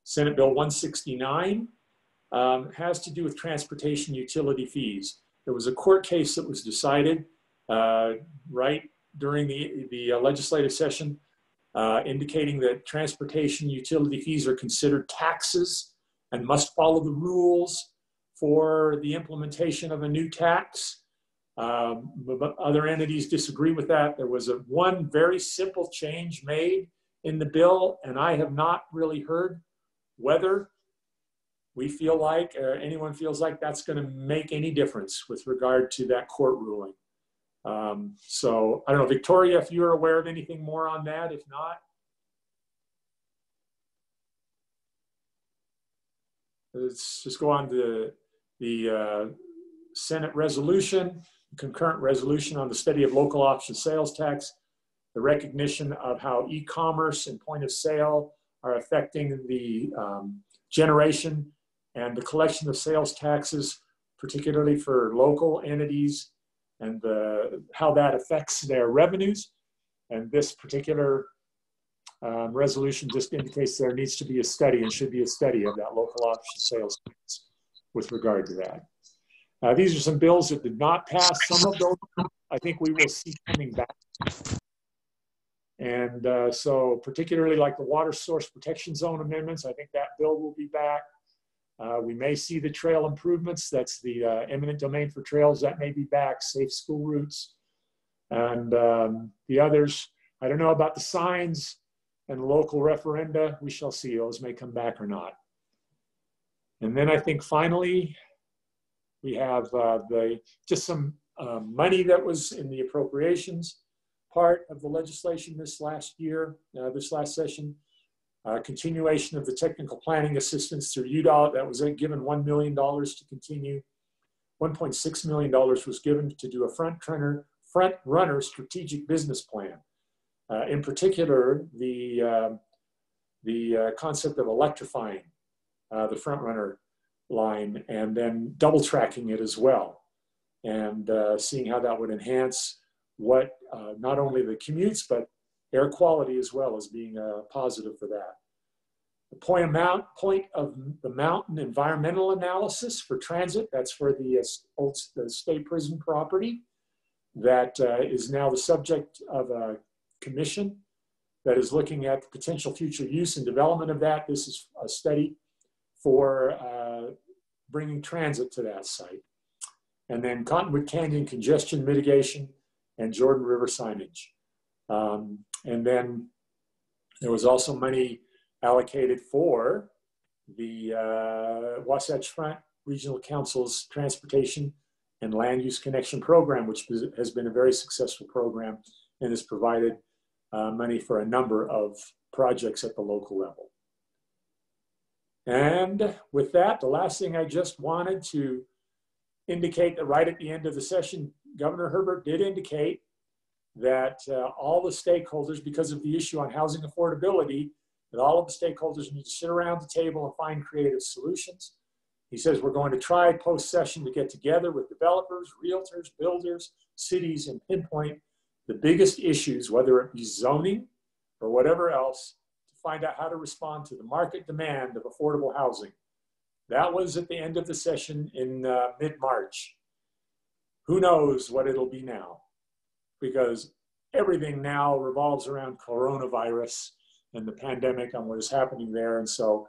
Senate Bill 169 has to do with transportation utility fees. There was a court case that was decided right during the legislative session indicating that transportation utility fees are considered taxes and must follow the rules for the implementation of a new tax. But other entities disagree with that. There was one very simple change made in the bill, and I have not really heard whether we feel like, or anyone feels like that's going to make any difference with regard to that court ruling. So I don't know, Victoria, if you're aware of anything more on that. If not, let's just go on to the Senate resolution, concurrent resolution on the study of local option sales tax, the recognition of how e-commerce and point of sale are affecting the generation and the collection of sales taxes, particularly for local entities, and how that affects their revenues. And this particular resolution just indicates there needs to be a study and should be a study of that local option sales tax with regard to that. These are some bills that did not pass. Some of those I think we will see coming back. And so particularly like the water source protection zone amendments, I think that bill will be back. We may see the trail improvements. That's the eminent domain for trails. That may be back. Safe school routes. And the others, I don't know about the signs and local referenda. We shall see. Those may come back or not. And then I think finally, we have just some money that was in the appropriations part of the legislation this last year, this last session. Continuation of the technical planning assistance through UDOT, that was given $1 million to continue. $1.6 million was given to do a front runner strategic business plan. In particular, the concept of electrifying the front runner line and then double tracking it as well. And seeing how that would enhance what not only the commutes, but air quality as well as being positive for that. The point of the mountain environmental analysis for transit, that's for the state prison property, that is now the subject of a commission that is looking at the potential future use and development of that. This is a study for bringing transit to that site. And then Cottonwood Canyon congestion mitigation and Jordan River signage. And then there was also money allocated for the Wasatch Front Regional Council's Transportation and Land Use Connection Program, which has been a very successful program and has provided money for a number of projects at the local level. And with that, the last thing I just wanted to indicate that right at the end of the session, Governor Herbert did indicate that all the stakeholders, because of the issue on housing affordability, that all of the stakeholders need to sit around the table and find creative solutions. He says we're going to try post-session to get together with developers, realtors, builders, cities, and pinpoint the biggest issues, whether it be zoning or whatever else, to find out how to respond to the market demand of affordable housing. That was at the end of the session in mid-March. Who knows what it'll be now? Because everything now revolves around coronavirus and the pandemic and what is happening there. And so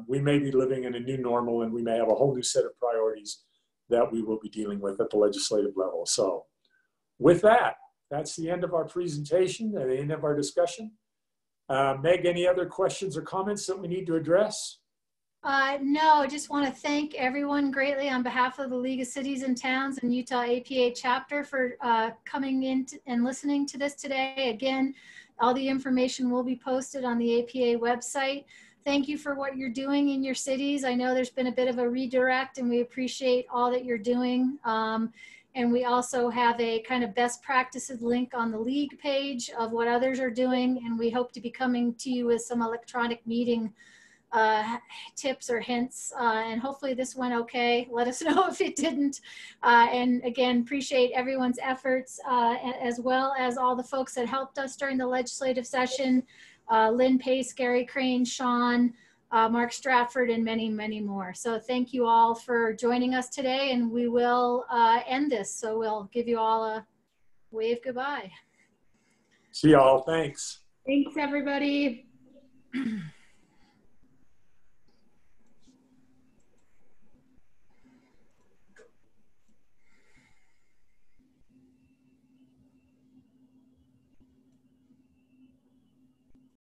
we may be living in a new normal, and we may have a whole new set of priorities that we will be dealing with at the legislative level. So with that, that's the end of our presentation and the end of our discussion. Meg, any other questions or comments that we need to address? No, I just want to thank everyone greatly on behalf of the League of Cities and Towns and Utah APA chapter for coming in and listening to this today. Again, all the information will be posted on the APA website. Thank you for what you're doing in your cities. I know there's been a bit of a redirect, and we appreciate all that you're doing. And we also have a kind of best practices link on the League page of what others are doing. And we hope to be coming to you with some electronic meeting tips or hints, and hopefully this went okay. Let us know if it didn't. And again, appreciate everyone's efforts, as well as all the folks that helped us during the legislative session. Lynn Pace, Gary Crane, Sean, Mark Stratford, and many, many more. So thank you all for joining us today, and we will end this. So we'll give you all a wave goodbye. See y'all, thanks. Thanks, everybody.